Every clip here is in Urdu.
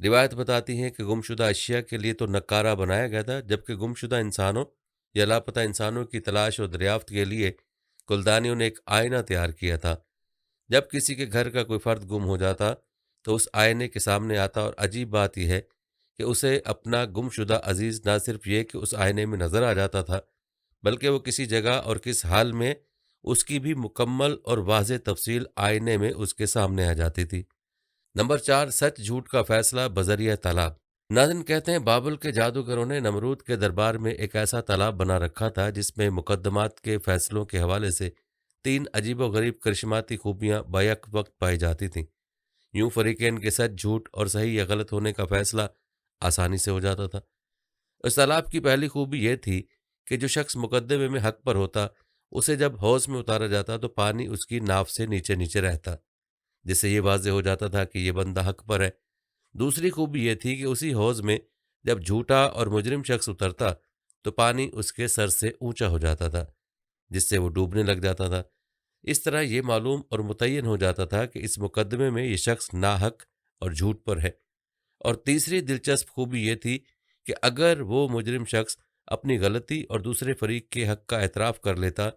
روایت بتاتی ہے کہ گمشدہ اشیاء کے لیے تو نقارہ بنایا گیا تھا، جبکہ گمشدہ انسانوں یا لاپتہ انسانوں کی تلاش اور دریافت کے لیے کلدانیوں نے ایک آئینہ تیار کیا تھا۔ جب کسی کے گھر کا کوئی فرد گم ہو جاتا تو اس آئینے کے سامنے آتا، اور عجیب بات یہ ہے کہ اسے اپنا گمشدہ عزیز نہ صرف یہ کہ اس آئینے میں نظر آ جاتا تھا، بلکہ وہ کسی جگہ اور کس حال میں اس کی بھی مکمل اور واضح تفصیل آئینے میں اس کے سامنے آ جاتی تھی۔ نمبر 4، سچ جھوٹ کا فیصلہ بذریعہ تالاب۔ ناظرین کہتے ہیں بابل کے جادوگروں نے نمرود کے دربار میں ایک ایسا تالاب بنا رکھا تھا جس میں مقدمات کے فیصلوں کے حوالے سے 3 عجیب و غریب کرشماتی خوبیاں بیک وقت پائی جاتی تھیں۔ یوں فریقین کے سچ جھوٹ اور صحیح یا غلط ہونے کا فیصلہ آسانی سے ہو جاتا تھا۔ اس تالاب کی پہلی خوبی یہ تھی کہ جو شخص مقدمے میں حق پر ہوتا، اسے جب حوض میں اتارا جاتا تو پانی اس کی ناف سے نیچے نیچے رہتا، جس سے یہ واضح ہو جاتا تھا کہ یہ بندہ حق پر ہے۔ دوسری خوبی یہ تھی کہ اسی حوض میں جب جھوٹا اور مجرم شخص اترتا تو پانی اس کے سر سے اونچا ہو جاتا تھا، جس سے وہ ڈوبنے لگ جاتا تھا۔ اس طرح یہ معلوم اور متعین ہو جاتا تھا کہ اس مقدمے میں یہ شخص ناحق اور جھوٹ پر ہے۔ اور تیسری دلچسپ خوبی یہ تھی کہ اگر وہ مجرم شخص اپنی غلطی اور دوسرے فریق کے حق کا اعتراف کر لیتا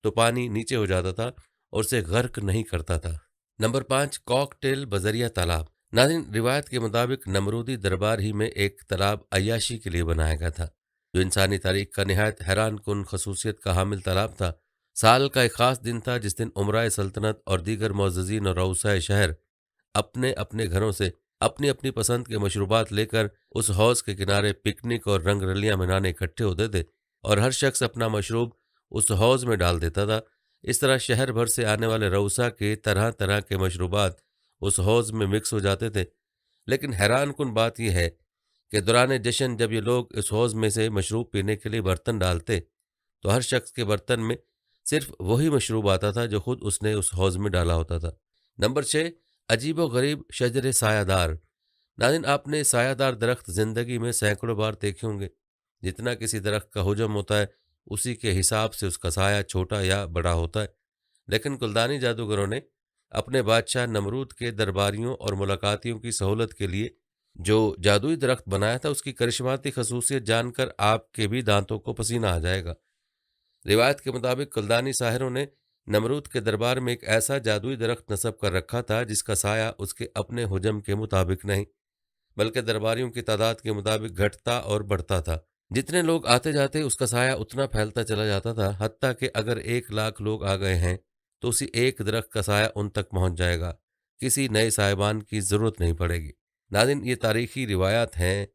تو پانی نیچے ہو جاتا تھا اور اسے غرق نہیں کرتا تھا۔ نمبر 5، کاک ٹیل بذریعہ تالاب۔ ناظرین روایت کے مطابق نمرودی دربار ہی میں ایک تالاب عیاشی کے لیے بنایا گیا تھا، جو انسانی تاریخ کا نہایت حیران کن خصوصیت کا حامل تالاب تھا۔ سال کا ایک خاص دن تھا جس دن امرائے سلطنت اور دیگر معززین اور رؤسائے شہر اپنے اپنے گھروں سے اپنی اپنی پسند کے مشروبات لے کر اس حوض کے کنارے پکنک اور رنگ رلیاں منانے اکٹھے ہوتے تھے، اور ہر شخص اپنا مشروب اس حوض میں ڈال دیتا تھا۔ اس طرح شہر بھر سے آنے والے رؤسا کے طرح طرح کے مشروبات اس حوض میں مکس ہو جاتے تھے۔ لیکن حیران کن بات یہ ہے کہ دوران جشن جب یہ لوگ اس حوض میں سے مشروب پینے کے لیے برتن ڈالتے تو ہر شخص کے برتن میں صرف وہی مشروب آتا تھا جو خود اس نے اس حوض میں ڈالا ہوتا تھا۔ نمبر 6، عجیب و غریب شجر سایہ دار۔ ناظرین آپ نے سایہ دار درخت زندگی میں سینکڑوں بار دیکھے ہوں گے۔ جتنا کسی درخت کا حجم ہوتا ہے اسی کے حساب سے اس کا سایہ چھوٹا یا بڑا ہوتا ہے، لیکن کلدانی جادوگروں نے اپنے بادشاہ نمرود کے درباریوں اور ملاقاتیوں کی سہولت کے لیے جو جادوئی درخت بنایا تھا اس کی کرشماتی خصوصیت جان کر آپ کے بھی دانتوں کو پسینہ آ جائے گا۔ روایت کے مطابق کلدانی ساحروں نے نمرود کے دربار میں ایک ایسا جادوئی درخت نصب کر رکھا تھا جس کا سایہ اس کے اپنے حجم کے مطابق نہیں بلکہ درباریوں کی تعداد کے مطابق گھٹتا اور بڑھتا تھا۔ جتنے لوگ آتے جاتے اس کا سایہ اتنا پھیلتا چلا جاتا تھا، حتیٰ کہ اگر 1,00,000 لوگ آ گئے ہیں تو اسی ایک درخت کا سایہ ان تک پہنچ جائے گا، کسی نئے صاحبان کی ضرورت نہیں پڑے گی۔ ناظرین یہ تاریخی روایات ہیں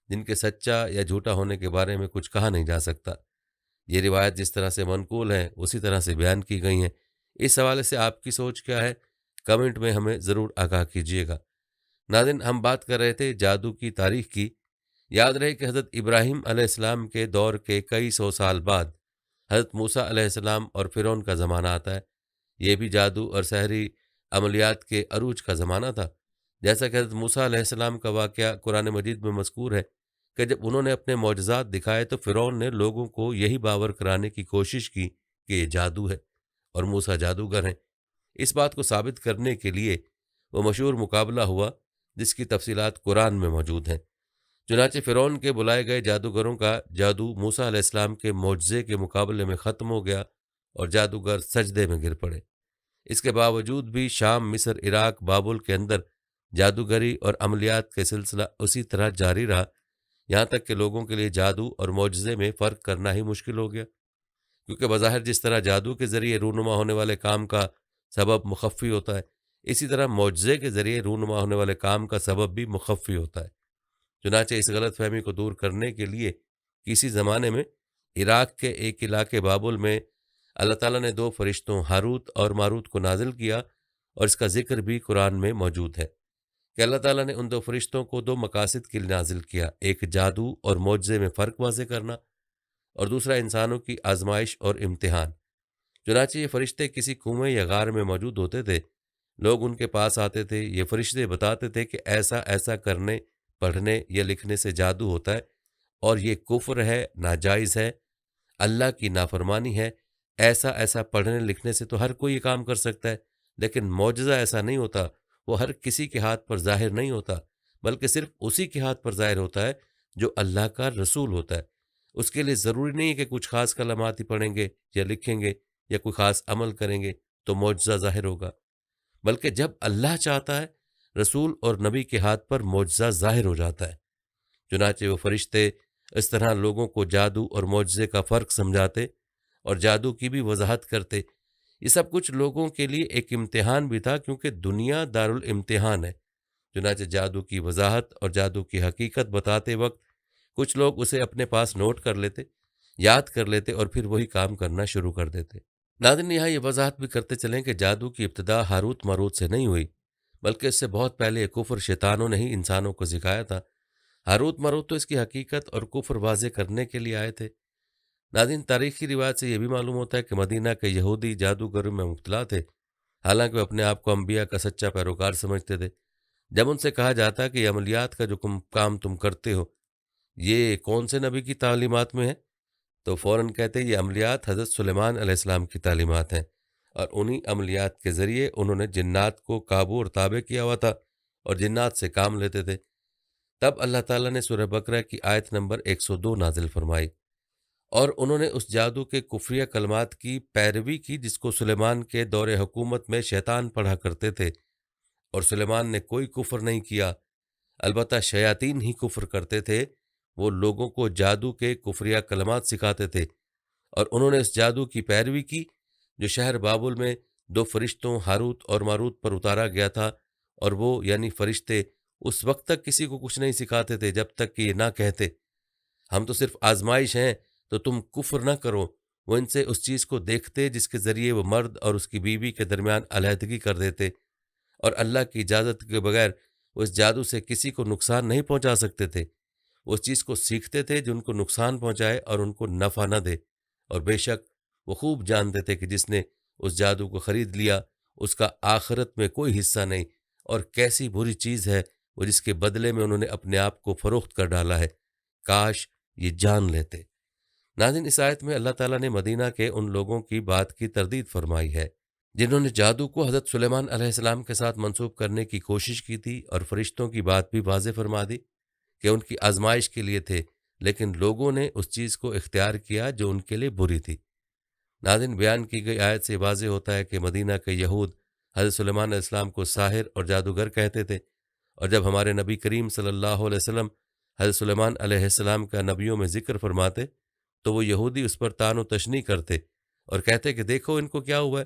جن کے سچا یا جھوٹا ہونے کے بارے میں کچھ کہا نہیں جا سکتا۔ یہ روایت جس طرح سے منقول ہے اسی طرح سے بیان کی گئی ہیں۔ اس حوالے سے آپ کی سوچ کیا ہے؟ کمنٹ میں ہمیں ضرور آگاہ کیجیے گا۔ ناظرین ہم بات کر رہے تھے جادو کی تاریخ کی۔ یاد رہے کہ حضرت ابراہیم علیہ السلام کے دور کے کئی سو سال بعد حضرت موسیٰ علیہ السلام اور فرعون کا زمانہ آتا ہے۔ یہ بھی جادو اور سحری عملیات کے عروج کا زمانہ تھا۔ جیسا کہ حضرت موسیٰ علیہ السلام کا واقعہ قرآن مجید میں مذکور ہے کہ جب انہوں نے اپنے معجزات دکھائے تو فرعون نے لوگوں کو یہی باور کرانے کی کوشش کی کہ یہ جادو ہے اور موسیٰ جادوگر ہیں۔ اس بات کو ثابت کرنے کے لیے وہ مشہور مقابلہ ہوا جس کی تفصیلات قرآن میں موجود ہیں۔ چنانچہ فرعون کے بلائے گئے جادوگروں کا جادو موسیٰ علیہ السلام کے معجزے کے مقابلے میں ختم ہو گیا اور جادوگر سجدے میں گر پڑے۔ اس کے باوجود بھی شام، مصر، عراق، بابل کے اندر جادوگری اور عملیات کا سلسلہ اسی طرح جاری رہا، یہاں تک کہ لوگوں کے لیے جادو اور معجزے میں فرق کرنا ہی مشکل ہو گیا، کیونکہ بظاہر جس طرح جادو کے ذریعے رونما ہونے والے کام کا سبب مخفی ہوتا ہے، اسی طرح معجزے کے ذریعے رونما ہونے والے کام کا سبب بھی مخفی ہوتا ہے۔ چنانچہ اس غلط فہمی کو دور کرنے کے لیے کسی زمانے میں عراق کے ایک علاقے بابل میں اللہ تعالیٰ نے 2 فرشتوں ہاروت اور ماروت کو نازل کیا، اور اس کا ذکر بھی قرآن میں موجود ہے کہ اللہ تعالیٰ نے ان 2 فرشتوں کو 2 مقاصد کے لیے نازل کیا، ایک جادو اور معجزے میں فرق واضح کرنا، اور دوسرا انسانوں کی آزمائش اور امتحان۔ چنانچہ یہ فرشتے کسی کنویں یا غار میں موجود ہوتے تھے، لوگ ان کے پاس آتے تھے، یہ فرشتے بتاتے تھے کہ ایسا ایسا کرنے، پڑھنے یا لکھنے سے جادو ہوتا ہے اور یہ کفر ہے، ناجائز ہے، اللہ کی نافرمانی ہے۔ ایسا ایسا پڑھنے لکھنے سے تو ہر کوئی یہ کام کر سکتا ہے، لیکن معجزہ ایسا نہیں ہوتا، وہ ہر کسی کے ہاتھ پر ظاہر نہیں ہوتا، بلکہ صرف اسی کے ہاتھ پر ظاہر ہوتا ہے جو اللہ کا رسول ہوتا ہے۔ اس کے لیے ضروری نہیں کہ کچھ خاص کلمات ہی پڑھیں گے یا لکھیں گے یا کوئی خاص عمل کریں گے تو معجزہ ظاہر ہوگا، بلکہ جب اللہ چاہتا ہے رسول اور نبی کے ہاتھ پر معجزہ ظاہر ہو جاتا ہے۔ چنانچہ وہ فرشتے اس طرح لوگوں کو جادو اور معجزے کا فرق سمجھاتے اور جادو کی بھی وضاحت کرتے۔ یہ سب کچھ لوگوں کے لیے ایک امتحان بھی تھا، کیونکہ دنیا دارالامتحان ہے۔ چنانچہ جادو کی وضاحت اور جادو کی حقیقت بتاتے وقت کچھ لوگ اسے اپنے پاس نوٹ کر لیتے، یاد کر لیتے اور پھر وہی کام کرنا شروع کر دیتے۔ ناظرین، یہاں یہ وضاحت بھی کرتے چلیں کہ جادو کی ابتدا ہاروت ماروت سے نہیں ہوئی، بلکہ اس سے بہت پہلے کفر شیطانوں نے ہی انسانوں کو سکھایا تھا۔ ہاروت ماروت تو اس کی حقیقت اور کفر واضح کرنے کے لیے آئے تھے۔ ناظرین، تاریخی روایت سے یہ بھی معلوم ہوتا ہے کہ مدینہ کے یہودی جادوگروں میں مبتلا تھے، حالانکہ وہ اپنے آپ کو انبیاء کا سچا پیروکار سمجھتے تھے۔ جب ان سے کہا جاتا کہ یہ عملیات کا جو کام تم کرتے ہو یہ کون سے نبی کی تعلیمات میں ہے، تو فوراً کہتے یہ عملیات حضرت سلیمان علیہ السلام کی تعلیمات ہیں، اور انہی عملیات کے ذریعے انہوں نے جنات کو قابو اور تابع کیا ہوا تھا اور جنات سے کام لیتے تھے۔ تب اللہ تعالیٰ نے سورہ بقرہ کی آیت نمبر 102 نازل فرمائی، اور انہوں نے اس جادو کے کفریہ کلمات کی پیروی کی جس کو سلیمان کے دور حکومت میں شیطان پڑھا کرتے تھے، اور سلیمان نے کوئی کفر نہیں کیا، البتہ شیاطین ہی کفر کرتے تھے۔ وہ لوگوں کو جادو کے کفریہ کلمات سکھاتے تھے، اور انہوں نے اس جادو کی پیروی کی جو شہر بابل میں دو فرشتوں ہاروت اور ماروت پر اتارا گیا تھا، اور وہ یعنی فرشتے اس وقت تک کسی کو کچھ نہیں سکھاتے تھے جب تک کہ یہ نہ کہتے ہم تو صرف آزمائش ہیں تو تم کفر نہ کرو۔ وہ ان سے اس چیز کو دیکھتے جس کے ذریعے وہ مرد اور اس کی بیوی کے درمیان علیحدگی کر دیتے، اور اللہ کی اجازت کے بغیر وہ اس جادو سے کسی کو نقصان نہیں پہنچا سکتے تھے۔ وہ اس چیز کو سیکھتے تھے جو ان کو نقصان پہنچائے اور ان کو نفع نہ دے، اور بے شک وہ خوب جانتے تھے کہ جس نے اس جادو کو خرید لیا اس کا آخرت میں کوئی حصہ نہیں، اور کیسی بری چیز ہے وہ جس کے بدلے میں انہوں نے اپنے آپ کو فروخت کر ڈالا ہے، کاش یہ جان لیتے۔ ناظرین، اس آیت میں اللہ تعالیٰ نے مدینہ کے ان لوگوں کی بات کی تردید فرمائی ہے جنہوں نے جادو کو حضرت سلیمان علیہ السلام کے ساتھ منسوب کرنے کی کوشش کی تھی، اور فرشتوں کی بات بھی واضح فرما دی کہ ان کی آزمائش کے لیے تھے، لیکن لوگوں نے اس چیز کو اختیار کیا جو ان کے لیے بری تھی۔ ناظرین، بیان کی گئی آیت سے واضح ہوتا ہے کہ مدینہ کے یہود حضرت سلیمان علیہ السلام کو ساحر اور جادوگر کہتے تھے، اور جب ہمارے نبی کریم صلی اللہ علیہ وسلم حضرت سلیمان علیہ السلام کا نبیوں میں ذکر فرماتے تو وہ یہودی اس پر طعن و تشنیع کرتے اور کہتے کہ دیکھو ان کو کیا ہوا ہے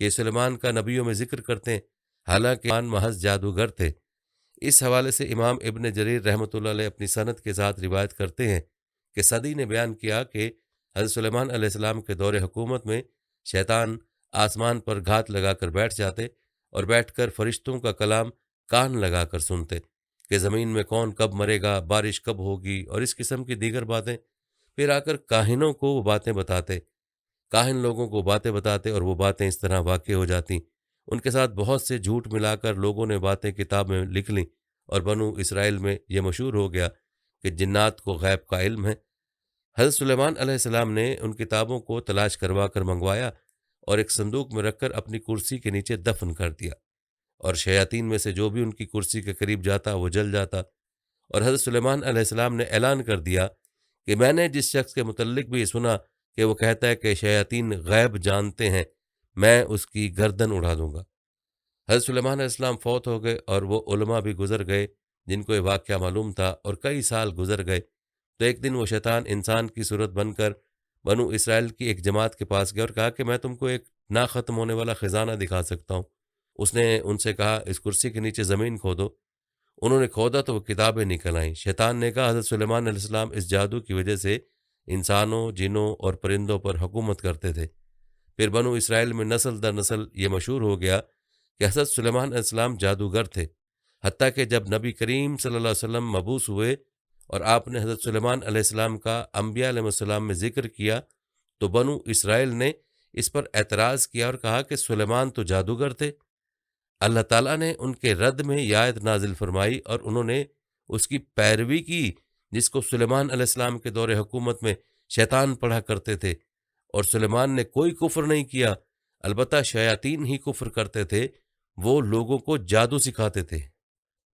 کہ سلیمان کا نبیوں میں ذکر کرتے ہیں، حالانکہ سلیمان محض جادوگر تھے۔ اس حوالے سے امام ابن جریر رحمۃ اللہ علیہ اپنی سند کے ساتھ روایت کرتے ہیں کہ صدی نے بیان کیا کہ حضرت سلیمان علیہ السلام کے دور حکومت میں شیطان آسمان پر گھات لگا کر بیٹھ جاتے اور بیٹھ کر فرشتوں کا کلام کان لگا کر سنتے کہ زمین میں کون کب مرے گا، بارش کب ہوگی، اور اس قسم کی دیگر باتیں۔ پھر آ کر کاہنوں کو وہ باتیں بتاتے، کاہن لوگوں کو باتیں بتاتے، اور وہ باتیں اس طرح واقع ہو جاتی۔ ان کے ساتھ بہت سے جھوٹ ملا کر لوگوں نے باتیں کتاب میں لکھ لیں، اور بنو اسرائیل میں یہ مشہور ہو گیا کہ جنات کو غیب کا علم ہے۔ حضرت سلیمان علیہ السلام نے ان کتابوں کو تلاش کروا کر منگوایا اور ایک صندوق میں رکھ کر اپنی کرسی کے نیچے دفن کر دیا، اور شیاطین میں سے جو بھی ان کی کرسی کے قریب جاتا وہ جل جاتا۔ اور حضرت سلیمان علیہ السلام نے اعلان کر دیا کہ میں نے جس شخص کے متعلق بھی سنا کہ وہ کہتا ہے کہ شیاطین غیب جانتے ہیں، میں اس کی گردن اڑا دوں گا۔ حضرت سلیمان علیہ السلام فوت ہو گئے، اور وہ علماء بھی گزر گئے جن کو یہ واقعہ معلوم تھا، اور کئی سال گزر گئے تو ایک دن وہ شیطان انسان کی صورت بن کر بنو اسرائیل کی ایک جماعت کے پاس گیا اور کہا کہ میں تم کو ایک نہ ختم ہونے والا خزانہ دکھا سکتا ہوں۔ اس نے ان سے کہا اس کرسی کے نیچے زمین کھودو۔ انہوں نے کھودا تو وہ کتابیں نکل آئیں۔ شیطان نے کہا حضرت سلیمان علیہ السلام اس جادو کی وجہ سے انسانوں، جنوں اور پرندوں پر حکومت کرتے تھے۔ پھر بنو اسرائیل میں نسل در نسل یہ مشہور ہو گیا کہ حضرت سلیمان علیہ السلام جادوگر تھے، حتیٰ کہ جب نبی کریم صلی اللہ علیہ وسلم مبعوث ہوئے اور آپ نے حضرت سلیمان علیہ السلام کا انبیاء علیہ السلام میں ذکر کیا تو بنو اسرائیل نے اس پر اعتراض کیا اور کہا کہ سلیمان تو جادوگر تھے۔ اللہ تعالیٰ نے ان کے رد میں یہ آیت نازل فرمائی اور انہوں نے اس کی پیروی کی جس کو سلیمان علیہ السلام کے دور حکومت میں شیطان پڑھا کرتے تھے، اور سلیمان نے کوئی کفر نہیں کیا، البتہ شیاطین ہی کفر کرتے تھے، وہ لوگوں کو جادو سکھاتے تھے۔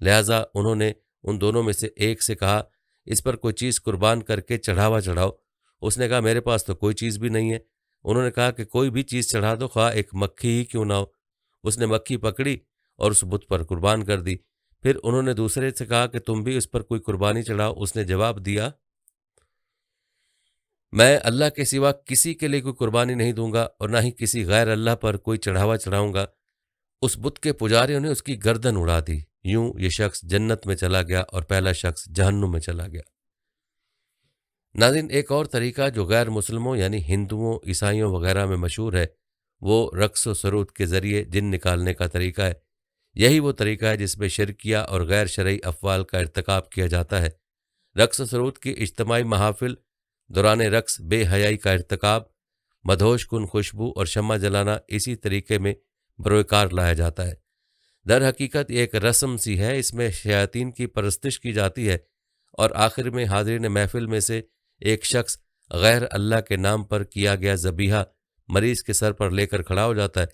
لہٰذا انہوں نے ان دونوں میں سے ایک سے کہا اس پر کوئی چیز قربان کر کے چڑھاوا چڑھاؤ۔ اس نے کہا میرے پاس تو کوئی چیز بھی نہیں ہے۔ انہوں نے کہا کہ کوئی بھی چیز چڑھا دو، خواہ ایک مکھی ہی کیوں نہ ہو۔ اس نے مکھی پکڑی اور اس بت پر قربان کر دی۔ پھر انہوں نے دوسرے سے کہا کہ تم بھی اس پر کوئی قربانی چڑھاؤ۔ اس نے جواب دیا میں اللہ کے سوا کسی کے لیے کوئی قربانی نہیں دوں گا اور نہ ہی کسی غیر اللہ پر کوئی چڑھاوا چڑھاؤں گا۔ اس بت کے پجاریوں نے اس کی گردن اڑا دی۔ یوں یہ شخص جنت میں چلا گیا اور پہلا شخص جہنم میں چلا گیا۔ ناظرین، ایک اور طریقہ جو غیر مسلموں یعنی ہندوؤں، عیسائیوں وغیرہ میں مشہور ہے، وہ رقص و سرود کے ذریعے جن نکالنے کا طریقہ ہے۔ یہی وہ طریقہ ہے جس میں شرکیہ اور غیر شرعی افعال کا ارتکاب کیا جاتا ہے۔ رقص و سرود کی اجتماعی محافل، دوران رقص بے حیائی کا ارتکاب، مدہوش کن خوشبو اور شمع جلانا اسی طریقے میں بروئے کار لایا جاتا ہے۔ در حقیقت یہ ایک رسم سی ہے، اس میں شیاطین کی پرستش کی جاتی ہے اور آخر میں حاضرین محفل میں سے ایک شخص غیر اللہ کے نام پر کیا گیا ذبیحہ مریض کے سر پر لے کر کھڑا ہو جاتا ہے۔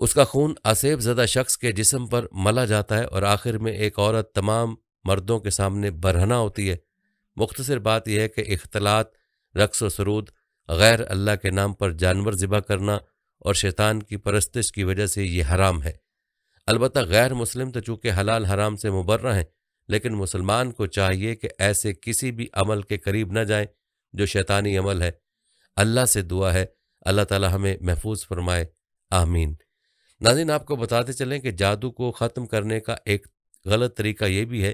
اس کا خون آسیب زدہ شخص کے جسم پر ملا جاتا ہے اور آخر میں ایک عورت تمام مردوں کے سامنے برہنہ ہوتی ہے۔ مختصر بات یہ ہے کہ اختلاط، رقص و سرود، غیر اللہ کے نام پر جانور ذبح کرنا اور شیطان کی پرستش کی وجہ سے یہ حرام ہے۔ البتہ غیر مسلم تو چونکہ حلال حرام سے مبرہ ہیں، لیکن مسلمان کو چاہیے کہ ایسے کسی بھی عمل کے قریب نہ جائیں جو شیطانی عمل ہے۔ اللہ سے دعا ہے اللہ تعالی ہمیں محفوظ فرمائے، آمین۔ ناظرین، آپ کو بتاتے چلیں کہ جادو کو ختم کرنے کا ایک غلط طریقہ یہ بھی ہے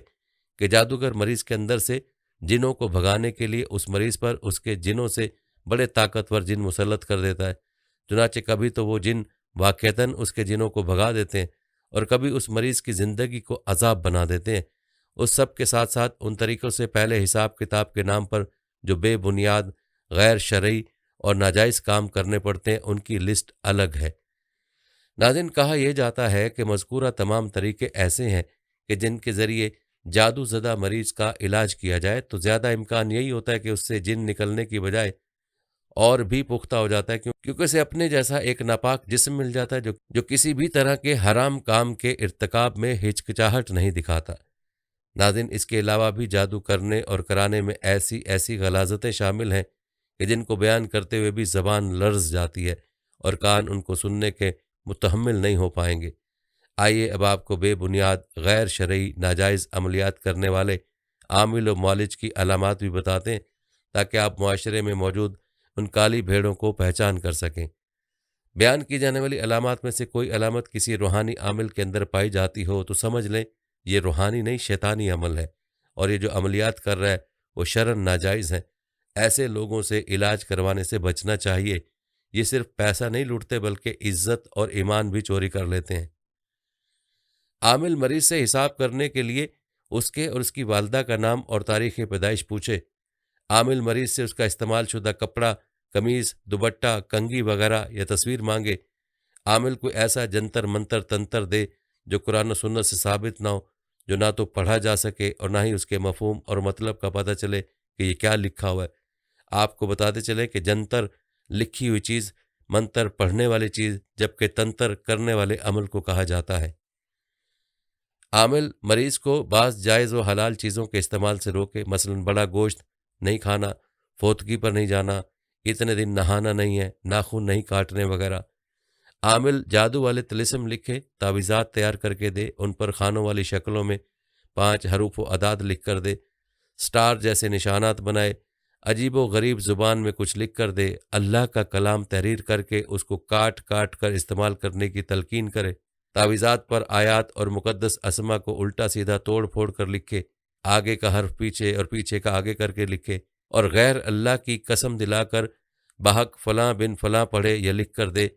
کہ جادوگر مریض کے اندر سے جنوں کو بھگانے کے لیے اس مریض پر اس کے جنوں سے بڑے طاقتور جن مسلط کر دیتا ہے۔ چنانچہ کبھی تو وہ جن واقعتاً اس کے جنوں کو بھگا دیتے ہیں اور کبھی اس مریض کی زندگی کو عذاب بنا دیتے ہیں۔ اس سب کے ساتھ ساتھ ان طریقوں سے پہلے حساب کتاب کے نام پر جو بے بنیاد، غیر شرعی اور ناجائز کام کرنے پڑتے ہیں، ان کی لسٹ الگ ہے۔ ناظرین، کہا یہ جاتا ہے کہ مذکورہ تمام طریقے ایسے ہیں کہ جن کے ذریعے جادو زدہ مریض کا علاج کیا جائے تو زیادہ امکان یہی ہوتا ہے کہ اس سے جن نکلنے کی بجائے اور بھی پختہ ہو جاتا ہے، کیونکہ اسے اپنے جیسا ایک ناپاک جسم مل جاتا ہے جو کسی بھی طرح کے حرام کام کے ارتکاب میں ہچکچاہٹ نہیں دکھاتا۔ ناظرین، اس کے علاوہ بھی جادو کرنے اور کرانے میں ایسی غلاظتیں شامل ہیں کہ جن کو بیان کرتے ہوئے بھی زبان لرز جاتی ہے اور کان ان کو سننے کے متحمل نہیں ہو پائیں گے۔ آئیے اب آپ کو بے بنیاد، غیر شرعی، ناجائز عملیات کرنے والے عامل و معالج کی علامات بھی بتاتے ہیں تاکہ آپ معاشرے میں موجود ان کالی بھیڑوں کو پہچان کر سکیں۔ بیان کی جانے والی علامات میں سے کوئی علامت کسی روحانی عامل کے اندر پائی جاتی ہو تو سمجھ لیں یہ روحانی نہیں، شیطانی عمل ہے، اور یہ جو عملیات کر رہا ہے وہ شرعاً ناجائز ہیں۔ ایسے لوگوں سے علاج کروانے سے بچنا چاہیے۔ یہ صرف پیسہ نہیں لوٹتے بلکہ عزت اور ایمان بھی چوری کر لیتے ہیں۔ عامل مریض سے حساب کرنے کے لیے اس کے اور اس کی والدہ کا نام اور تاریخ پیدائش پوچھے۔ عامل مریض سے اس کا استعمال شدہ کپڑا، قمیض، دوپٹہ، کنگھی وغیرہ یا تصویر مانگے۔ عامل کو ایسا جنتر منتر تنتر دے جو قرآن و سنت سے ثابت نہ ہو، جو نہ تو پڑھا جا سکے اور نہ ہی اس کے مفہوم اور مطلب کا پتہ چلے کہ یہ کیا لکھا ہوا ہے۔ آپ کو بتاتے چلے کہ جنتر لکھی ہوئی چیز، منتر پڑھنے والی چیز، جبکہ تنتر کرنے والے عمل کو کہا جاتا ہے۔ عامل مریض کو بعض جائز و حلال چیزوں کے استعمال سے روکے، مثلا بڑا گوشت نہیں کھانا، فوتگی پر نہیں جانا، اتنے دن نہانا نہیں ہے، ناخن نہیں کاٹنے وغیرہ۔ عامل جادو والے طلسم لکھے، تعویذات تیار کر کے دے، ان پر خانوں والی شکلوں میں 5 حروف و اعداد لکھ کر دے، سٹار جیسے نشانات بنائے، عجیب و غریب زبان میں کچھ لکھ کر دے، اللہ کا کلام تحریر کر کے اس کو کاٹ کاٹ کر استعمال کرنے کی تلقین کرے، تعویذات پر آیات اور مقدس اسما کو الٹا سیدھا توڑ پھوڑ کر لکھے، آگے کا حرف پیچھے اور پیچھے کا آگے کر کے لکھے، اور غیر اللہ کی قسم دلا کر بحق فلاں بن فلاں پڑھے یا لکھ کر دے۔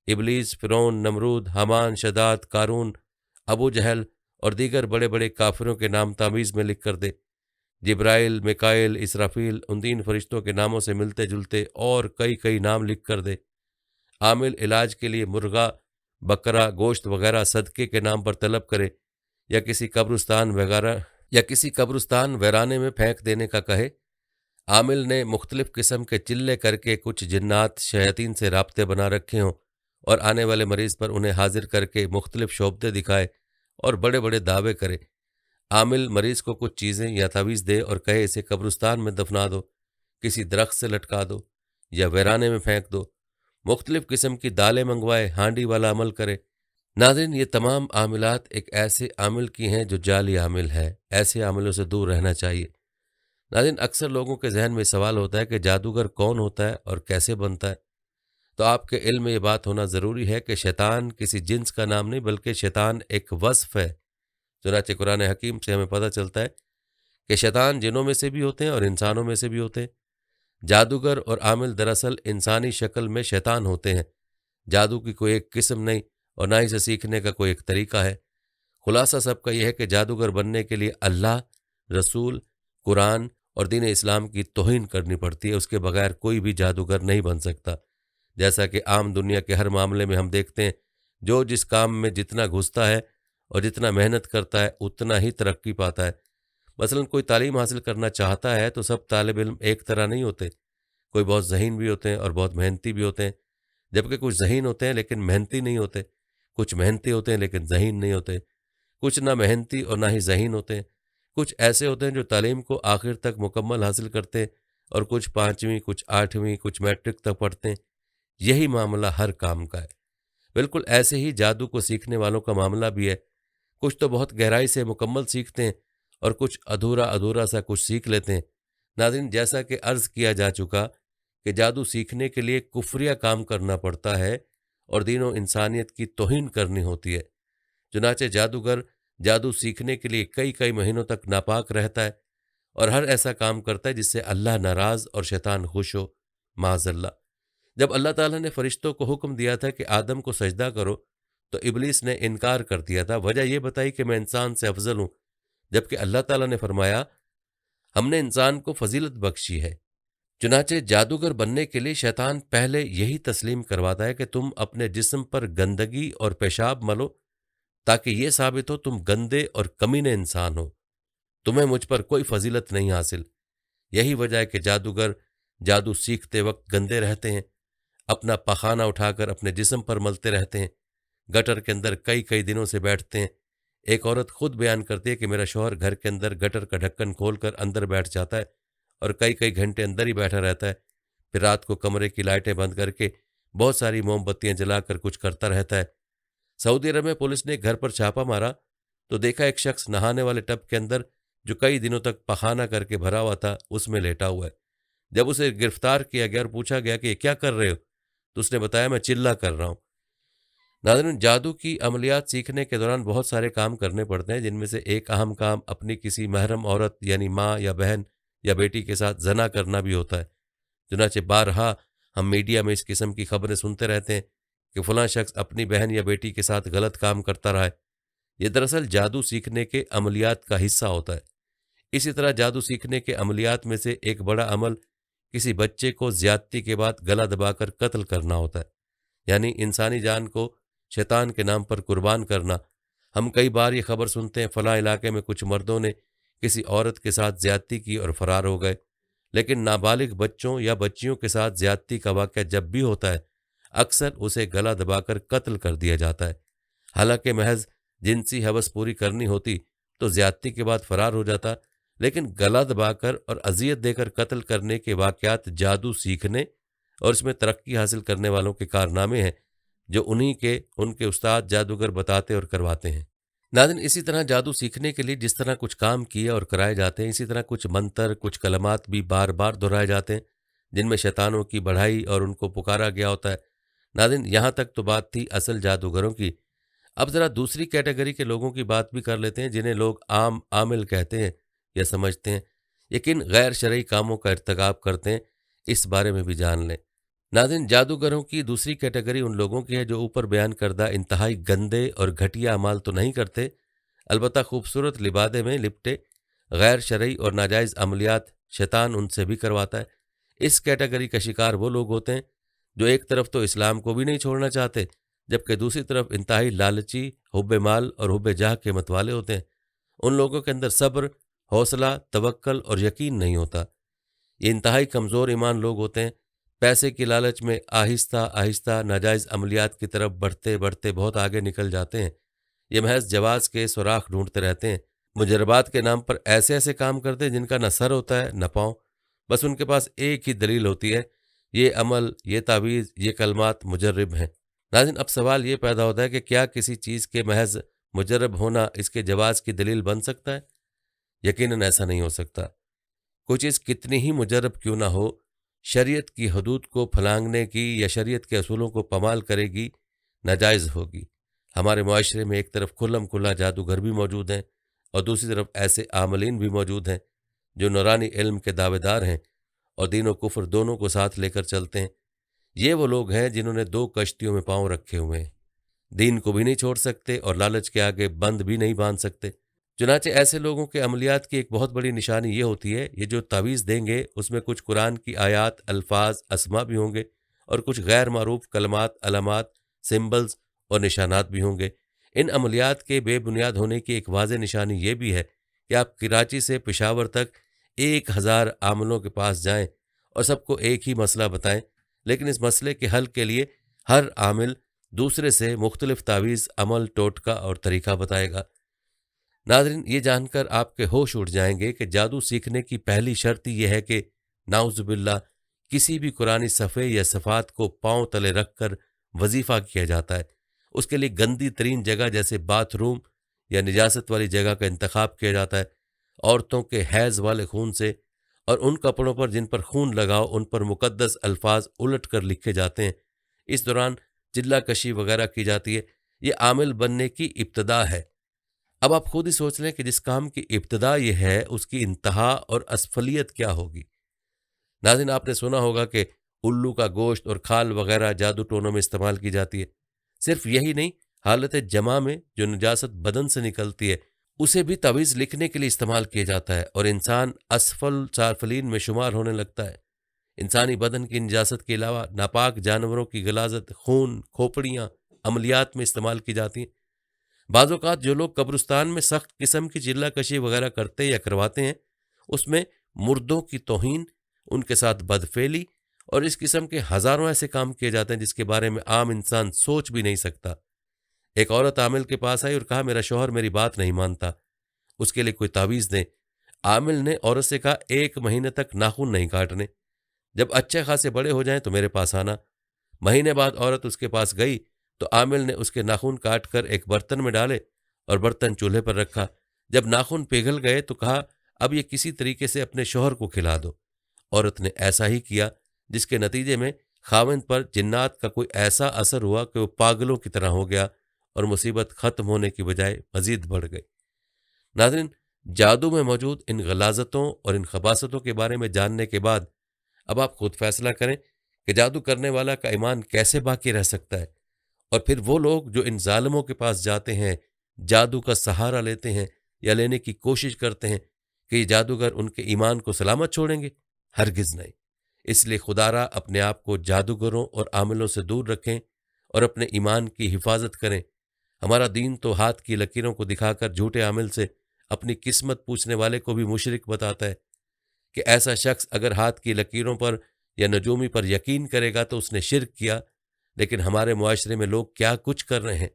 ابلیس، فرعون، نمرود، حامان، شداد، قارون، ابو جہل اور دیگر بڑے بڑے کافروں کے نام تعویذ میں لکھ کر دے۔ جبرائیل، میکائیل، اسرافیل، ان 3 فرشتوں کے ناموں سے ملتے جلتے اور کئی نام لکھ کر دے۔ عامل علاج کے لیے مرغا، بکرا، گوشت وغیرہ صدقے کے نام پر طلب کرے یا کسی قبرستان ویرانے میں پھینک دینے کا کہے۔ عامل نے مختلف قسم کے چلے کر کے کچھ جنات، شیاطین سے رابطے بنا رکھے ہوں اور آنے والے مریض پر انہیں حاضر کر کے مختلف شعبدے دکھائے اور بڑے بڑے دعوے کرے۔ عامل مریض کو کچھ چیزیں یا تعویذ دے اور کہے اسے قبرستان میں دفنا دو، کسی درخت سے لٹکا دو یا ویرانے میں پھینک دو، مختلف قسم کی دالیں منگوائے، ہانڈی والا عمل کرے۔ ناظرین، یہ تمام عاملات ایک ایسے عامل کی ہیں جو جعلی عامل ہے، ایسے عاملوں سے دور رہنا چاہیے۔ ناظرین، اکثر لوگوں کے ذہن میں سوال ہوتا ہے کہ جادوگر کون ہوتا ہے اور کیسے بنتا ہے؟ تو آپ کے علم میں یہ بات ہونا ضروری ہے کہ شیطان کسی جنس کا نام نہیں بلکہ شیطان ایک وصف ہے۔ چنانچہ قرآن حکیم سے ہمیں پتہ چلتا ہے کہ شیطان جنوں میں سے بھی ہوتے ہیں اور انسانوں میں سے بھی ہوتے ہیں۔ جادوگر اور عامل دراصل انسانی شکل میں شیطان ہوتے ہیں۔ جادو کی کوئی ایک قسم نہیں اور نہ اسے سیکھنے کا کوئی ایک طریقہ ہے۔ خلاصہ سب کا یہ ہے کہ جادوگر بننے کے لیے اللہ، رسول، قرآن اور دین اسلام کی توہین کرنی پڑتی ہے۔ اس کے بغیر کوئی بھی جادوگر نہیں بن سکتا۔ جیسا کہ عام دنیا کے ہر معاملے میں ہم دیکھتے ہیں، جو جس کام میں جتنا گھستا ہے اور جتنا محنت کرتا ہے اتنا ہی ترقی پاتا ہے۔ مثلا کوئی تعلیم حاصل کرنا چاہتا ہے تو سب طالب علم ایک طرح نہیں ہوتے، کوئی بہت ذہین بھی ہوتے ہیں اور بہت محنتی بھی ہوتے ہیں، جبکہ کچھ ذہین ہوتے ہیں لیکن محنتی نہیں ہوتے، کچھ محنتی ہوتے ہیں لیکن ذہین نہیں ہوتے، کچھ نہ محنتی اور نہ ہی ذہین ہوتے ہیں، کچھ ایسے ہوتے ہیں جو تعلیم کو آخر تک مکمل حاصل کرتے ہیں اور کچھ 5ویں، کچھ 8ویں، کچھ میٹرک تک پڑھتے ہیں۔ یہی معاملہ ہر کام کا ہے۔ بالکل ایسے ہی جادو کو سیکھنے والوں کا معاملہ بھی ہے۔ کچھ تو بہت گہرائی سے مکمل سیکھتے ہیں اور کچھ ادھورا ادھورا سا کچھ سیکھ لیتے ہیں۔ ناظرین، جیسا کہ عرض کیا جا چکا کہ جادو سیکھنے کے لیے کفریہ کام کرنا پڑتا ہے اور دین و انسانیت کی توہین کرنی ہوتی ہے۔ چنانچہ جادوگر جادو سیکھنے کے لیے کئی مہینوں تک ناپاک رہتا ہے اور ہر ایسا کام کرتا ہے جس سے اللہ ناراض اور شیطان خوش ہو، معاذ اللہ۔ جب اللہ تعالیٰ نے فرشتوں کو حکم دیا تھا کہ آدم کو سجدہ کرو تو ابلیس نے انکار کر دیا تھا۔ وجہ یہ بتائی کہ میں انسان سے افضل ہوں، جبکہ اللہ تعالیٰ نے فرمایا ہم نے انسان کو فضیلت بخشی ہے۔ چنانچہ جادوگر بننے کے لیے شیطان پہلے یہی تسلیم کرواتا ہے کہ تم اپنے جسم پر گندگی اور پیشاب ملو تاکہ یہ ثابت ہو تم گندے اور کمینے انسان ہو، تمہیں مجھ پر کوئی فضیلت نہیں حاصل۔ یہی وجہ ہے کہ جادوگر جادو سیکھتے وقت گندے رہتے ہیں، اپنا پخانہ اٹھا کر اپنے جسم پر ملتے رہتے ہیں، گٹر کے اندر کئی دنوں سے بیٹھتے ہیں۔ ایک عورت خود بیان کرتی ہے کہ میرا شوہر گھر کے اندر گٹر کا ڈھکن کھول کر اندر بیٹھ جاتا ہے اور کئی گھنٹے اندر ہی بیٹھا رہتا ہے، پھر رات کو کمرے کی لائٹیں بند کر کے بہت ساری موم بتیاں جلا کر کچھ کرتا رہتا ہے۔ سعودی عرب میں پولیس نے گھر پر چھاپا مارا تو دیکھا ایک شخص نہانے والے ٹب کے اندر جو کئی دنوں تک پخانہ کر کے بھرا ہوا تھا اس میں لیٹا ہوا ہے۔ جب اسے گرفتار کیا گیا اور پوچھا گیا کہ یہ کیا کر رہے ہو تو اس نے بتایا میں چلہ کر رہا ہوں۔ ناظرین، جادو کی عملیات سیکھنے کے دوران بہت سارے کام کرنے پڑتے ہیں، جن میں سے ایک اہم کام اپنی کسی محرم عورت یعنی ماں یا بہن یا بیٹی کے ساتھ زنا کرنا بھی ہوتا ہے۔ چنانچہ بارہا ہم میڈیا میں اس قسم کی خبریں سنتے رہتے ہیں کہ فلاں شخص اپنی بہن یا بیٹی کے ساتھ غلط کام کرتا رہا ہے۔ یہ دراصل جادو سیکھنے کے عملیات کا حصہ ہوتا ہے۔ اسی طرح جادو سیکھنے کے عملیات میں سے ایک بڑا عمل کسی بچے کو زیادتی کے بعد گلا دبا کر قتل کرنا ہوتا ہے، یعنی انسانی جان کو شیطان کے نام پر قربان کرنا۔ ہم کئی بار یہ خبر سنتے ہیں فلاں علاقے میں کچھ مردوں نے کسی عورت کے ساتھ زیادتی کی اور فرار ہو گئے، لیکن نابالغ بچوں یا بچیوں کے ساتھ زیادتی کا واقعہ جب بھی ہوتا ہے اکثر اسے گلا دبا کر قتل کر دیا جاتا ہے۔ حالانکہ محض جنسی ہوس پوری کرنی ہوتی تو زیادتی کے بعد فرار ہو جاتا، لیکن گلا دبا کر اور اذیت دے کر قتل کرنے کے واقعات جادو سیکھنے اور اس میں ترقی حاصل کرنے والوں کے کارنامے ہیں جو ان کے استاد جادوگر بتاتے اور کرواتے ہیں۔ ناظرین، اسی طرح جادو سیکھنے کے لیے جس طرح کچھ کام کیے اور کرائے جاتے ہیں، اسی طرح کچھ منتر، کچھ کلمات بھی بار بار دہرائے جاتے ہیں جن میں شیطانوں کی بڑھائی اور ان کو پکارا گیا ہوتا ہے۔ ناظرین، یہاں تک تو بات تھی اصل جادوگروں کی۔ اب ذرا دوسری کیٹیگری کے لوگوں کی بات بھی کر لیتے ہیں جنہیں لوگ عام عامل کہتے ہیں یا سمجھتے ہیں، لیکن غیر شرعی کاموں کا ارتکاب کرتے ہیں، اس بارے میں بھی جان لیں۔ ناظرین، جادوگروں کی دوسری کیٹیگری ان لوگوں کی ہے جو اوپر بیان کردہ انتہائی گندے اور گھٹیا اعمال تو نہیں کرتے، البتہ خوبصورت لبادے میں لپٹے غیر شرعی اور ناجائز عملیات شیطان ان سے بھی کرواتا ہے۔ اس کیٹیگری کا شکار وہ لوگ ہوتے ہیں جو ایک طرف تو اسلام کو بھی نہیں چھوڑنا چاہتے، جبکہ دوسری طرف انتہائی لالچی، حب مال اور حب جاہ کے متوالے ہوتے ہیں۔ ان لوگوں کے اندر صبر، حوصلہ، توکل اور یقین نہیں ہوتا۔ یہ انتہائی کمزور ایمان لوگ ہوتے ہیں، پیسے کی لالچ میں آہستہ آہستہ ناجائز عملیات کی طرف بڑھتے بڑھتے بہت آگے نکل جاتے ہیں۔ یہ محض جواز کے سوراخ ڈھونڈتے رہتے ہیں مجربات کے نام پر ایسے ایسے کام کرتے ہیں جن کا نہ سر ہوتا ہے نہ پاؤں، بس ان کے پاس ایک ہی دلیل ہوتی ہے، یہ عمل، یہ تعویذ، یہ کلمات مجرب ہیں۔ ناظرین، اب سوال یہ پیدا ہوتا ہے کہ کیا کسی چیز کے محض مجرب ہونا اس کے جواز کی دلیل بن سکتا ہے؟ یقیناً ایسا نہیں ہو سکتا۔ کوئی چیز کتنی ہی مجرب کیوں نہ ہو، شریعت کی حدود کو پھلانگنے کی یا شریعت کے اصولوں کو پامال کرے گی، ناجائز ہوگی۔ ہمارے معاشرے میں ایک طرف کھلم کھلا جادوگر بھی موجود ہیں اور دوسری طرف ایسے عاملین بھی موجود ہیں جو نورانی علم کے دعوے دار ہیں اور دین و کفر دونوں کو ساتھ لے کر چلتے ہیں۔ یہ وہ لوگ ہیں جنہوں نے دو کشتیوں میں پاؤں رکھے ہوئے ہیں، دین کو بھی نہیں چھوڑ سکتے اور لالچ کے آگے بند بھی نہیں باندھ سکتے۔ چنانچہ ایسے لوگوں کے عملیات کی ایک بہت بڑی نشانی یہ ہوتی ہے، یہ جو تعویذ دیں گے اس میں کچھ قرآن کی آیات، الفاظ، اسما بھی ہوں گے اور کچھ غیر معروف کلمات، علامات، سمبلز اور نشانات بھی ہوں گے۔ ان عملیات کے بے بنیاد ہونے کی ایک واضح نشانی یہ بھی ہے کہ آپ کراچی سے پشاور تک 1000 عاملوں کے پاس جائیں اور سب کو ایک ہی مسئلہ بتائیں، لیکن اس مسئلے کے حل کے لیے ہر عامل دوسرے سے مختلف تعویذ، عمل، ٹوٹکا اور طریقہ بتائے گا۔ ناظرین، یہ جان کر آپ کے ہوش اڑ جائیں گے کہ جادو سیکھنے کی پہلی شرط یہ ہے کہ نعوذ باللہ کسی بھی قرآنی صفحے یا صفات کو پاؤں تلے رکھ کر وظیفہ کیا جاتا ہے۔ اس کے لیے گندی ترین جگہ جیسے باتھ روم یا نجاست والی جگہ کا انتخاب کیا جاتا ہے۔ عورتوں کے حیض والے خون سے اور ان کپڑوں پر جن پر خون لگاؤ ان پر مقدس الفاظ الٹ کر لکھے جاتے ہیں۔ اس دوران چلہ کشی وغیرہ کی جاتی ہے۔ یہ عامل بننے کی ابتدا ہے۔ اب آپ خود ہی سوچ لیں کہ جس کام کی ابتدا یہ ہے اس کی انتہا اور اسفلیت کیا ہوگی۔ ناظرین، آپ نے سنا ہوگا کہ الو کا گوشت اور کھال وغیرہ جادو ٹونوں میں استعمال کی جاتی ہے۔ صرف یہی نہیں، حالت جمع میں جو نجاست بدن سے نکلتی ہے اسے بھی تعویذ لکھنے کے لیے استعمال کیا جاتا ہے اور انسان اسفل سافلین میں شمار ہونے لگتا ہے۔ انسانی بدن کی نجاست کے علاوہ ناپاک جانوروں کی غلاظت، خون، کھوپڑیاں عملیات میں استعمال کی جاتی ہیں۔ بعض اوقات جو لوگ قبرستان میں سخت قسم کی چلہ کشی وغیرہ کرتے یا کرواتے ہیں اس میں مردوں کی توہین، ان کے ساتھ بدفعلی اور اس قسم کے ہزاروں ایسے کام کیے جاتے ہیں جس کے بارے میں عام انسان سوچ بھی نہیں سکتا۔ ایک عورت عامل کے پاس آئی اور کہا میرا شوہر میری بات نہیں مانتا، اس کے لیے کوئی تعویذ دیں۔ عامل نے عورت سے کہا 1 مہینے تک ناخن نہیں کاٹنے، جب اچھے خاصے بڑے ہو جائیں تو میرے پاس آنا۔ مہینے بعد عورت اس کے پاس گئی تو عامل نے اس کے ناخن کاٹ کر ایک برتن میں ڈالے اور برتن چولہے پر رکھا۔ جب ناخن پگھل گئے تو کہا اب یہ کسی طریقے سے اپنے شوہر کو کھلا دو۔ عورت نے ایسا ہی کیا، جس کے نتیجے میں خاوند پر جنات کا کوئی ایسا اثر ہوا کہ وہ پاگلوں کی طرح ہو گیا اور مصیبت ختم ہونے کی بجائے مزید بڑھ گئی۔ ناظرین، جادو میں موجود ان غلاظتوں اور ان خباثتوں کے بارے میں جاننے کے بعد اب آپ خود فیصلہ کریں کہ جادو کرنے والا کا ایمان کیسے باقی رہ سکتا ہے، اور پھر وہ لوگ جو ان ظالموں کے پاس جاتے ہیں، جادو کا سہارا لیتے ہیں یا لینے کی کوشش کرتے ہیں، کہ یہ جادوگر ان کے ایمان کو سلامت چھوڑیں گے؟ ہرگز نہیں۔ اس لیے خدا را اپنے آپ کو جادوگروں اور عاملوں سے دور رکھیں اور اپنے ایمان کی حفاظت کریں۔ ہمارا دین تو ہاتھ کی لکیروں کو دکھا کر جھوٹے عامل سے اپنی قسمت پوچھنے والے کو بھی مشرک بتاتا ہے کہ ایسا شخص اگر ہاتھ کی لکیروں پر یا نجومی پر یقین کرے گا تو اس نے شرک کیا۔ لیکن ہمارے معاشرے میں لوگ کیا کچھ کر رہے ہیں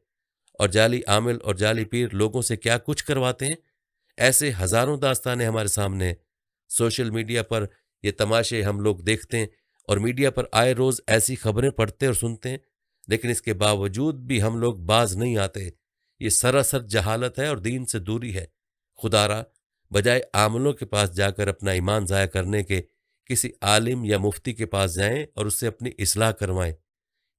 اور جعلی عامل اور جعلی پیر لوگوں سے کیا کچھ کرواتے ہیں، ایسے ہزاروں داستانیں ہمارے سامنے ہیں۔ سوشل میڈیا پر یہ تماشے ہم لوگ دیکھتے ہیں اور میڈیا پر آئے روز ایسی خبریں پڑھتے اور سنتے ہیں، لیکن اس کے باوجود بھی ہم لوگ باز نہیں آتے۔ یہ سراسر جہالت ہے اور دین سے دوری ہے۔ خدا را بجائے عاملوں کے پاس جا کر اپنا ایمان ضائع کرنے کے کسی عالم یا مفتی کے پاس جائیں اور اس سے اپنی اصلاح کروائیں،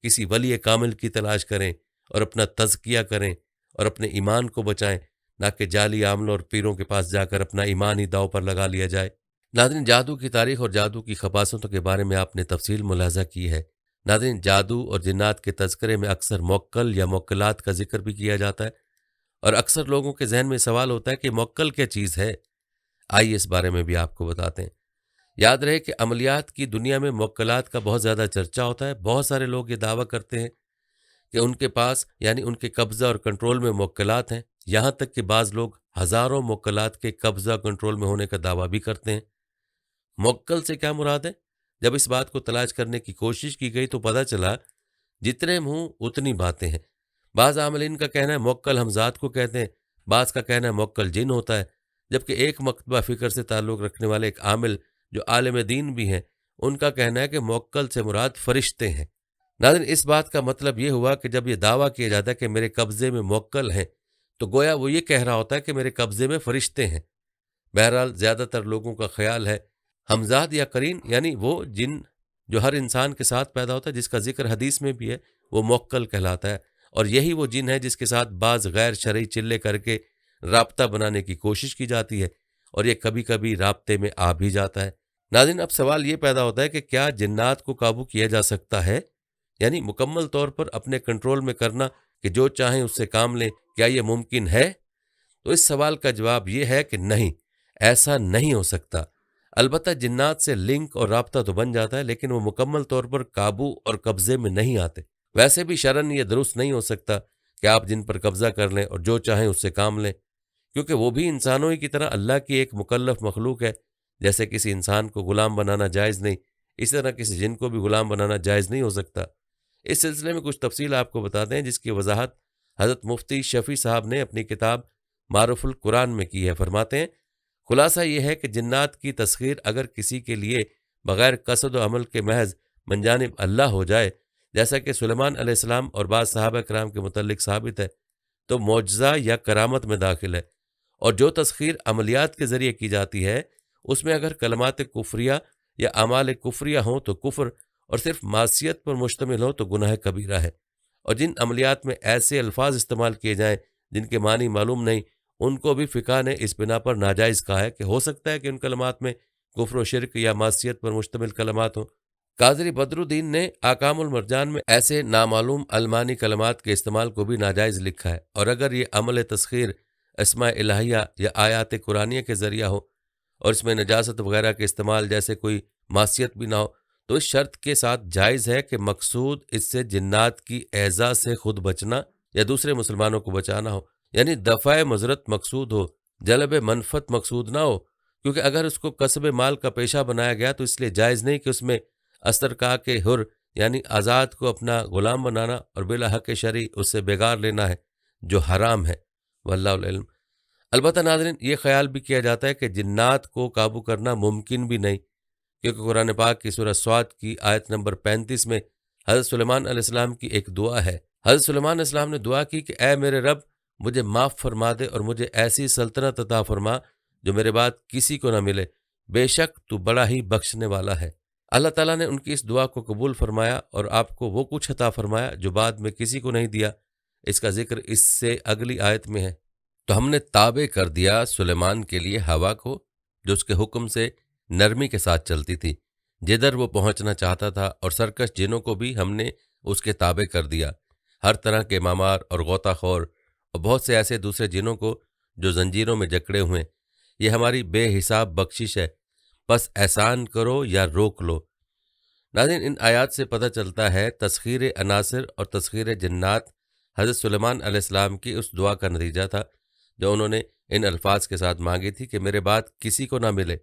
کسی ولی کامل کی تلاش کریں اور اپنا تزکیہ کریں اور اپنے ایمان کو بچائیں، نہ کہ جعلی عاملوں اور پیروں کے پاس جا کر اپنا ایمان ہی داؤ پر لگا لیا جائے۔ ناظرین، جادو کی تاریخ اور جادو کی خباثتوں کے بارے میں آپ نے تفصیل ملاحظہ کی ہے۔ ناظرین، جادو اور جنات کے تذکرے میں اکثر موکل یا موکلات کا ذکر بھی کیا جاتا ہے، اور اکثر لوگوں کے ذہن میں سوال ہوتا ہے کہ موکل کیا چیز ہے؟ آئیے اس بارے میں بھی آپ کو بتاتے ہیں۔ یاد رہے کہ عملیات کی دنیا میں موکلات کا بہت زیادہ چرچا ہوتا ہے۔ بہت سارے لوگ یہ دعویٰ کرتے ہیں کہ ان کے پاس یعنی ان کے قبضہ اور کنٹرول میں موکلات ہیں، یہاں تک کہ بعض لوگ ہزاروں موکلات کے قبضہ کنٹرول میں ہونے کا دعویٰ بھی کرتے ہیں۔ موکل سے کیا مراد ہے؟ جب اس بات کو تلاش کرنے کی کوشش کی گئی تو پتہ چلا جتنے منہ اتنی باتیں ہیں۔ بعض عاملین کا کہنا ہے موکل ہم ذات کو کہتے ہیں، بعض کا کہنا ہے موکل جن ہوتا ہے، جبکہ ایک مکتبہ فکر سے تعلق رکھنے والے ایک عامل جو عالم دین بھی ہیں، ان کا کہنا ہے کہ موکل سے مراد فرشتے ہیں۔ ناظرین، اس بات کا مطلب یہ ہوا کہ جب یہ دعویٰ کیا جاتا ہے کہ میرے قبضے میں موکل ہیں، تو گویا وہ یہ کہہ رہا ہوتا ہے کہ میرے قبضے میں فرشتے ہیں۔ بہرحال زیادہ تر لوگوں کا خیال ہے ہمزاد یا قرین، یعنی وہ جن جو ہر انسان کے ساتھ پیدا ہوتا ہے، جس کا ذکر حدیث میں بھی ہے، وہ موکل کہلاتا ہے، اور یہی وہ جن ہے جس کے ساتھ بعض غیر شرعی چلے کر کے رابطہ بنانے کی کوشش کی جاتی ہے، اور یہ کبھی کبھی رابطے میں آ بھی جاتا ہے۔ ناظرین، اب سوال یہ پیدا ہوتا ہے کہ کیا جنات کو قابو کیا جا سکتا ہے؟ یعنی مکمل طور پر اپنے کنٹرول میں کرنا کہ جو چاہیں اس سے کام لیں، کیا یہ ممکن ہے؟ تو اس سوال کا جواب یہ ہے کہ نہیں، ایسا نہیں ہو سکتا۔ البتہ جنات سے لنک اور رابطہ تو بن جاتا ہے، لیکن وہ مکمل طور پر قابو اور قبضے میں نہیں آتے۔ ویسے بھی شرعاً یہ درست نہیں ہو سکتا کہ آپ جن پر قبضہ کر لیں اور جو چاہیں اس سے کام لیں، کیونکہ وہ بھی انسانوں ہی کی طرح اللہ کی ایک مکلف مخلوق ہے۔ جیسے کسی انسان کو غلام بنانا جائز نہیں، اسی طرح کسی جن کو بھی غلام بنانا جائز نہیں ہو سکتا۔ اس سلسلے میں کچھ تفصیل آپ کو بتاتے ہیں، جس کی وضاحت حضرت مفتی شفیع صاحب نے اپنی کتاب معرف القرآن میں کی ہے۔ فرماتے ہیں، خلاصہ یہ ہے کہ جنات کی تسخیر اگر کسی کے لیے بغیر قصد و عمل کے محض من جانب اللہ ہو جائے، جیسا کہ سلیمان علیہ السلام اور بعض صحابہ کرام کے متعلق ثابت ہے، تو معجزہ یا کرامت میں داخل ہے۔ اور جو تسخیر عملیات کے ذریعے کی جاتی ہے، اس میں اگر کلمات کفریہ یا اعمال کفریہ ہوں تو کفر، اور صرف معصیت پر مشتمل ہو تو گناہ کبیرہ ہے۔ اور جن عملیات میں ایسے الفاظ استعمال کیے جائیں جن کے معنی معلوم نہیں، ان کو بھی فقہ نے اس بنا پر ناجائز کہا ہے کہ ہو سکتا ہے کہ ان کلمات میں کفر و شرک یا معصیت پر مشتمل کلمات ہوں۔ قاضی بدر الدین نے احکام المرجان میں ایسے نامعلوم المانی کلمات کے استعمال کو بھی ناجائز لکھا ہے، اور اگر یہ عمل تسخیر اسماء الہیہ یا آیات قرآنیہ کے ذریعہ ہو اور اس میں نجاست وغیرہ کے استعمال جیسے کوئی معصیت بھی نہ ہو، تو اس شرط کے ساتھ جائز ہے کہ مقصود اس سے جنات کی ایذا سے خود بچنا یا دوسرے مسلمانوں کو بچانا ہو، یعنی دفع مضرت مقصود ہو، جلب منفعت مقصود نہ ہو۔ کیونکہ اگر اس کو کسب مال کا پیشہ بنایا گیا تو اس لیے جائز نہیں کہ اس میں استرکا کے حر یعنی آزاد کو اپنا غلام بنانا اور بلا حق شرعی اس سے بیگار لینا ہے، جو حرام ہے، واللہ العلم۔ البتہ ناظرین، یہ خیال بھی کیا جاتا ہے کہ جنات کو قابو کرنا ممکن بھی نہیں، کیونکہ قرآن پاک کی سورہ صاد کی آیت نمبر 35 میں حضرت سلیمان علیہ السلام کی ایک دعا ہے۔ حضرت سلیمان علیہ السلام نے دعا کی کہ اے میرے رب، مجھے معاف فرما دے اور مجھے ایسی سلطنت عطا فرما جو میرے بعد کسی کو نہ ملے، بے شک تو بڑا ہی بخشنے والا ہے۔ اللہ تعالیٰ نے ان کی اس دعا کو قبول فرمایا اور آپ کو وہ کچھ عطا فرمایا جو بعد میں کسی کو نہیں دیا۔ اس کا ذکر اس سے اگلی آیت میں ہے۔ تو ہم نے تابع کر دیا سلیمان کے لیے ہوا کو، جو اس کے حکم سے نرمی کے ساتھ چلتی تھی، جدھر وہ پہنچنا چاہتا تھا، اور سرکش جنوں کو بھی ہم نے اس کے تابع کر دیا، ہر طرح کے مامار اور غوطہ خور اور بہت سے ایسے دوسرے جنوں کو جو زنجیروں میں جکڑے ہوئے۔ یہ ہماری بے حساب بخشش ہے، بس احسان کرو یا روک لو۔ ناظرین، ان آیات سے پتہ چلتا ہے تسخیر عناصر اور تسخیر جنات حضرت سلیمان علیہ السلام کی اس دعا کا نتیجہ تھا جو انہوں نے ان الفاظ کے ساتھ مانگی تھی کہ میرے بعد کسی کو نہ ملے۔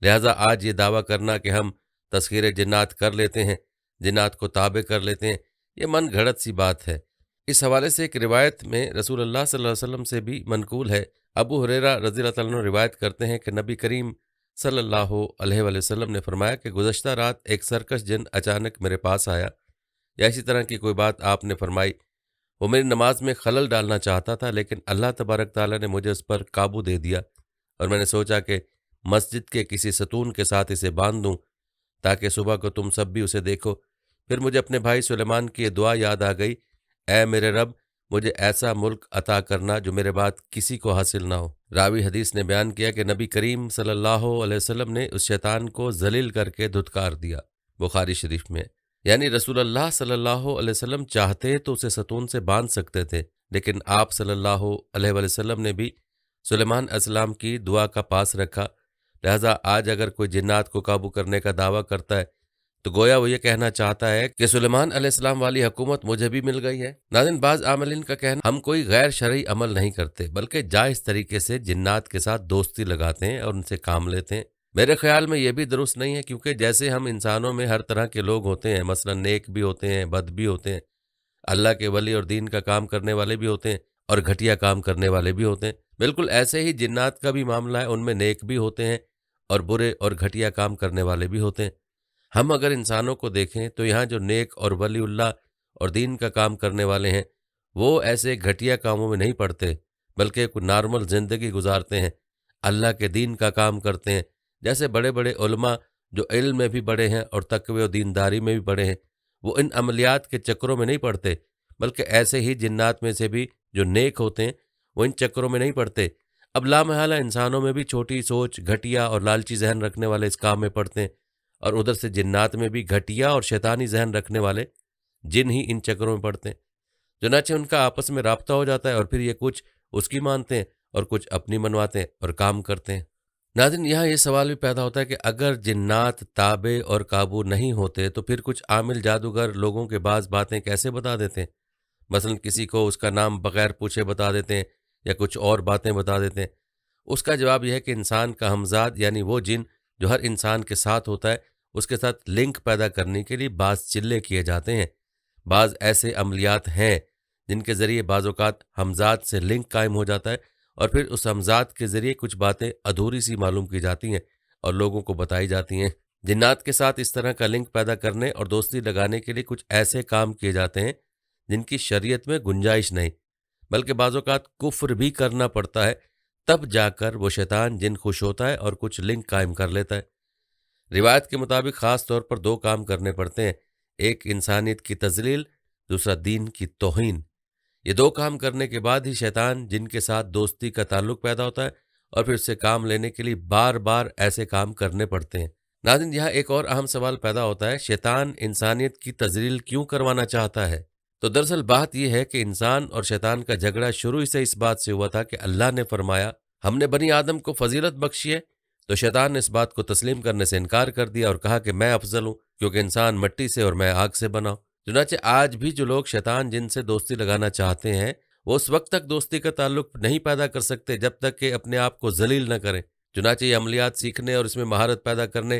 لہٰذا آج یہ دعویٰ کرنا کہ ہم تسخیر جنات کر لیتے ہیں، جنات کو تابع کر لیتے ہیں، یہ من گھڑت سی بات ہے۔ اس حوالے سے ایک روایت میں رسول اللہ صلی اللہ علیہ وسلم سے بھی منقول ہے۔ ابو ہریرہ رضی اللہ تعالیٰ عنہ روایت کرتے ہیں کہ نبی کریم صلی اللہ علیہ وآلہ وسلم نے فرمایا کہ گزشتہ رات ایک سرکش جن اچانک میرے پاس آیا، یا اسی طرح کی کوئی بات آپ نے فرمائی۔ وہ میری نماز میں خلل ڈالنا چاہتا تھا، لیکن اللہ تبارک تعالیٰ نے مجھے اس پر قابو دے دیا، اور میں نے سوچا کہ مسجد کے کسی ستون کے ساتھ اسے باندھ دوں تاکہ صبح کو تم سب بھی اسے دیکھو۔ پھر مجھے اپنے بھائی سلیمان کی یہ دعا یاد آ گئی، اے میرے رب، مجھے ایسا ملک عطا کرنا جو میرے بعد کسی کو حاصل نہ ہو۔ راوی حدیث نے بیان کیا کہ نبی کریم صلی اللہ علیہ وسلم نے اس شیطان کو ذلیل کر کے دھتکار دیا، بخاری شریف میں۔ یعنی رسول اللہ صلی اللہ علیہ وسلم چاہتے تو اسے ستون سے باندھ سکتے تھے، لیکن آپ صلی اللہ علیہ وسلم نے بھی سلیمان علیہ السلام کی دعا کا پاس رکھا۔ لہٰذا آج اگر کوئی جنات کو قابو کرنے کا دعویٰ کرتا ہے تو گویا وہ یہ کہنا چاہتا ہے کہ سلیمان علیہ السلام والی حکومت مجھے بھی مل گئی ہے۔ ناظرین، بعض عاملین کا کہنا ہم کوئی غیر شرعی عمل نہیں کرتے، بلکہ جائز طریقے سے جنات کے ساتھ دوستی لگاتے ہیں اور ان سے کام لیتے ہیں۔ میرے خیال میں یہ بھی درست نہیں ہے، کیونکہ جیسے ہم انسانوں میں ہر طرح کے لوگ ہوتے ہیں، مثلا نیک بھی ہوتے ہیں، بد بھی ہوتے ہیں، اللہ کے ولی اور دین کا کام کرنے والے بھی ہوتے ہیں، اور گھٹیا کام کرنے والے بھی ہوتے ہیں۔ بالکل ایسے ہی جنات کا بھی معاملہ ہے، ان میں نیک بھی ہوتے ہیں اور برے اور گھٹیا کام کرنے والے بھی ہوتے ہیں۔ ہم اگر انسانوں کو دیکھیں تو یہاں جو نیک اور ولی اللہ اور دین کا کام کرنے والے ہیں وہ ایسے گھٹیا کاموں میں نہیں پڑتے، بلکہ ایک نارمل زندگی گزارتے ہیں، اللہ کے دین کا کام کرتے ہیں۔ جیسے بڑے بڑے علماء جو علم میں بھی بڑے ہیں اور تقوی و دینداری میں بھی بڑے ہیں، وہ ان عملیات کے چکروں میں نہیں پڑتے، بلکہ ایسے ہی جنات میں سے بھی جو نیک ہوتے ہیں وہ ان چکروں میں نہیں پڑتے۔ اب لامحالہ انسانوں میں بھی چھوٹی سوچ، گھٹیا اور لالچی ذہن رکھنے والے اس کام میں پڑتے ہیں، اور ادھر سے جنات میں بھی گھٹیا اور شیطانی ذہن رکھنے والے جن ہی ان چکروں میں پڑتے ہیں۔ چنانچہ ان کا آپس میں رابطہ ہو جاتا ہے اور پھر یہ کچھ اس کی مانتے ہیں اور کچھ اپنی منواتے ہیں اور کام کرتے ہیں۔ ناظرین، یہاں یہ سوال بھی پیدا ہوتا ہے کہ اگر جنات تابع اور قابو نہیں ہوتے تو پھر کچھ عامل جادوگر لوگوں کے بعض باتیں کیسے بتا دیتے ہیں؟ مثلا کسی کو اس کا نام بغیر پوچھے بتا دیتے ہیں یا کچھ اور باتیں بتا دیتے ہیں۔ اس کا جواب یہ ہے کہ انسان کا ہمزاد یعنی وہ جن جو ہر انسان کے ساتھ ہوتا ہے، اس کے ساتھ لنک پیدا کرنے کے لیے بعض چلے کیے جاتے ہیں۔ بعض ایسے عملیات ہیں جن کے ذریعے بعض اوقات ہمزاد سے لنک قائم ہو جاتا ہے اور پھر اس ہمزاد کے ذریعے کچھ باتیں ادھوری سی معلوم کی جاتی ہیں اور لوگوں کو بتائی جاتی ہیں۔ جنات کے ساتھ اس طرح کا لنک پیدا کرنے اور دوستی لگانے کے لیے کچھ ایسے کام کیے جاتے ہیں جن کی شریعت میں گنجائش نہیں، بلکہ بعض اوقات کفر بھی کرنا پڑتا ہے، تب جا کر وہ شیطان جن خوش ہوتا ہے اور کچھ لنک قائم کر لیتا ہے۔ روایت کے مطابق خاص طور پر دو کام کرنے پڑتے ہیں، ایک انسانیت کی تذلیل، دوسرا دین کی توہین۔ یہ دو کام کرنے کے بعد ہی شیطان جن کے ساتھ دوستی کا تعلق پیدا ہوتا ہے اور پھر اس سے کام لینے کے لیے بار بار ایسے کام کرنے پڑتے ہیں۔ ناظرین، یہاں ایک اور اہم سوال پیدا ہوتا ہے، شیطان انسانیت کی تذلیل کیوں کروانا چاہتا ہے؟ تو دراصل بات یہ ہے کہ انسان اور شیطان کا جھگڑا شروع ہی سے اس بات سے ہوا تھا کہ اللہ نے فرمایا ہم نے بنی آدم کو فضیلت بخشی ہے، تو شیطان نے اس بات کو تسلیم کرنے سے انکار کر دیا اور کہا کہ میں افضل ہوں، کیونکہ انسان مٹی سے اور میں آگ سے بنا ہوں۔ چنانچہ آج بھی جو لوگ شیطان جن سے دوستی لگانا چاہتے ہیں وہ اس وقت تک دوستی کا تعلق نہیں پیدا کر سکتے جب تک کہ اپنے آپ کو ذلیل نہ کریں۔ چنانچہ یہ عملیات سیکھنے اور اس میں مہارت پیدا کرنے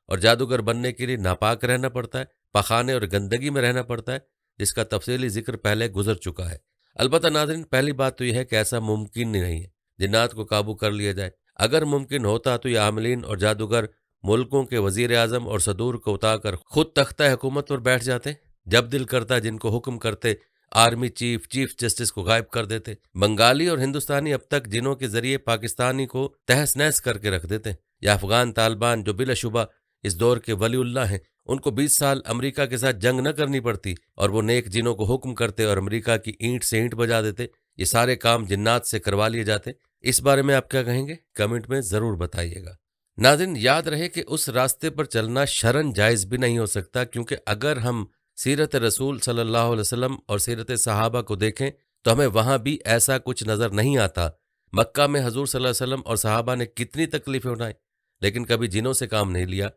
اور جادوگر بننے کے لیے ناپاک رہنا پڑتا ہے، پخانے اور گندگی میں رہنا پڑتا ہے، جس کا تفصیلی ذکر پہلے گزر چکا ہے۔ البتہ ناظرین، پہلی بات تو یہ ہے کہ ایسا ممکن ہی نہیں ہے جنات کو قابو کر لیا جائے۔ اگر ممکن ہوتا تو یہ عاملین اور جادوگر ملکوں کے وزیر اعظم اور صدور کو اتا کر خود تختہ حکومت پر بیٹھ جاتے، جب دل کرتا جن کو حکم کرتے، آرمی چیف جسٹس کو غائب کر دیتے۔ بنگالی اور ہندوستانی اب تک جنوں کے ذریعے پاکستانی کو تہس نہس کر کے رکھ دیتے، یا افغان طالبان جو بلا شبہ اس دور کے ولی اللہ ہیں، ان کو 20 سال امریکہ کے ساتھ جنگ نہ کرنی پڑتی اور وہ نیک جنوں کو حکم کرتے اور امریکہ کی اینٹ سے اینٹ بجا دیتے۔ یہ سارے کام جنات سے کروا لیے جاتے۔ اس بارے میں آپ کیا کہیں گے؟ کمنٹ میں ضرور بتائیے گا۔ ناظرین، یاد رہے کہ اس راستے پر چلنا شرعاً جائز بھی نہیں ہو سکتا، کیونکہ اگر ہم سیرت رسول صلی اللہ علیہ وسلم اور سیرت صحابہ کو دیکھیں تو ہمیں وہاں بھی ایسا کچھ نظر نہیں آتا۔ مکہ میں حضور صلی اللہ علیہ وسلم اور صحابہ نے کتنی تکلیفیں اٹھائیں، لیکن کبھی جنوں سے کام نہیں لیا۔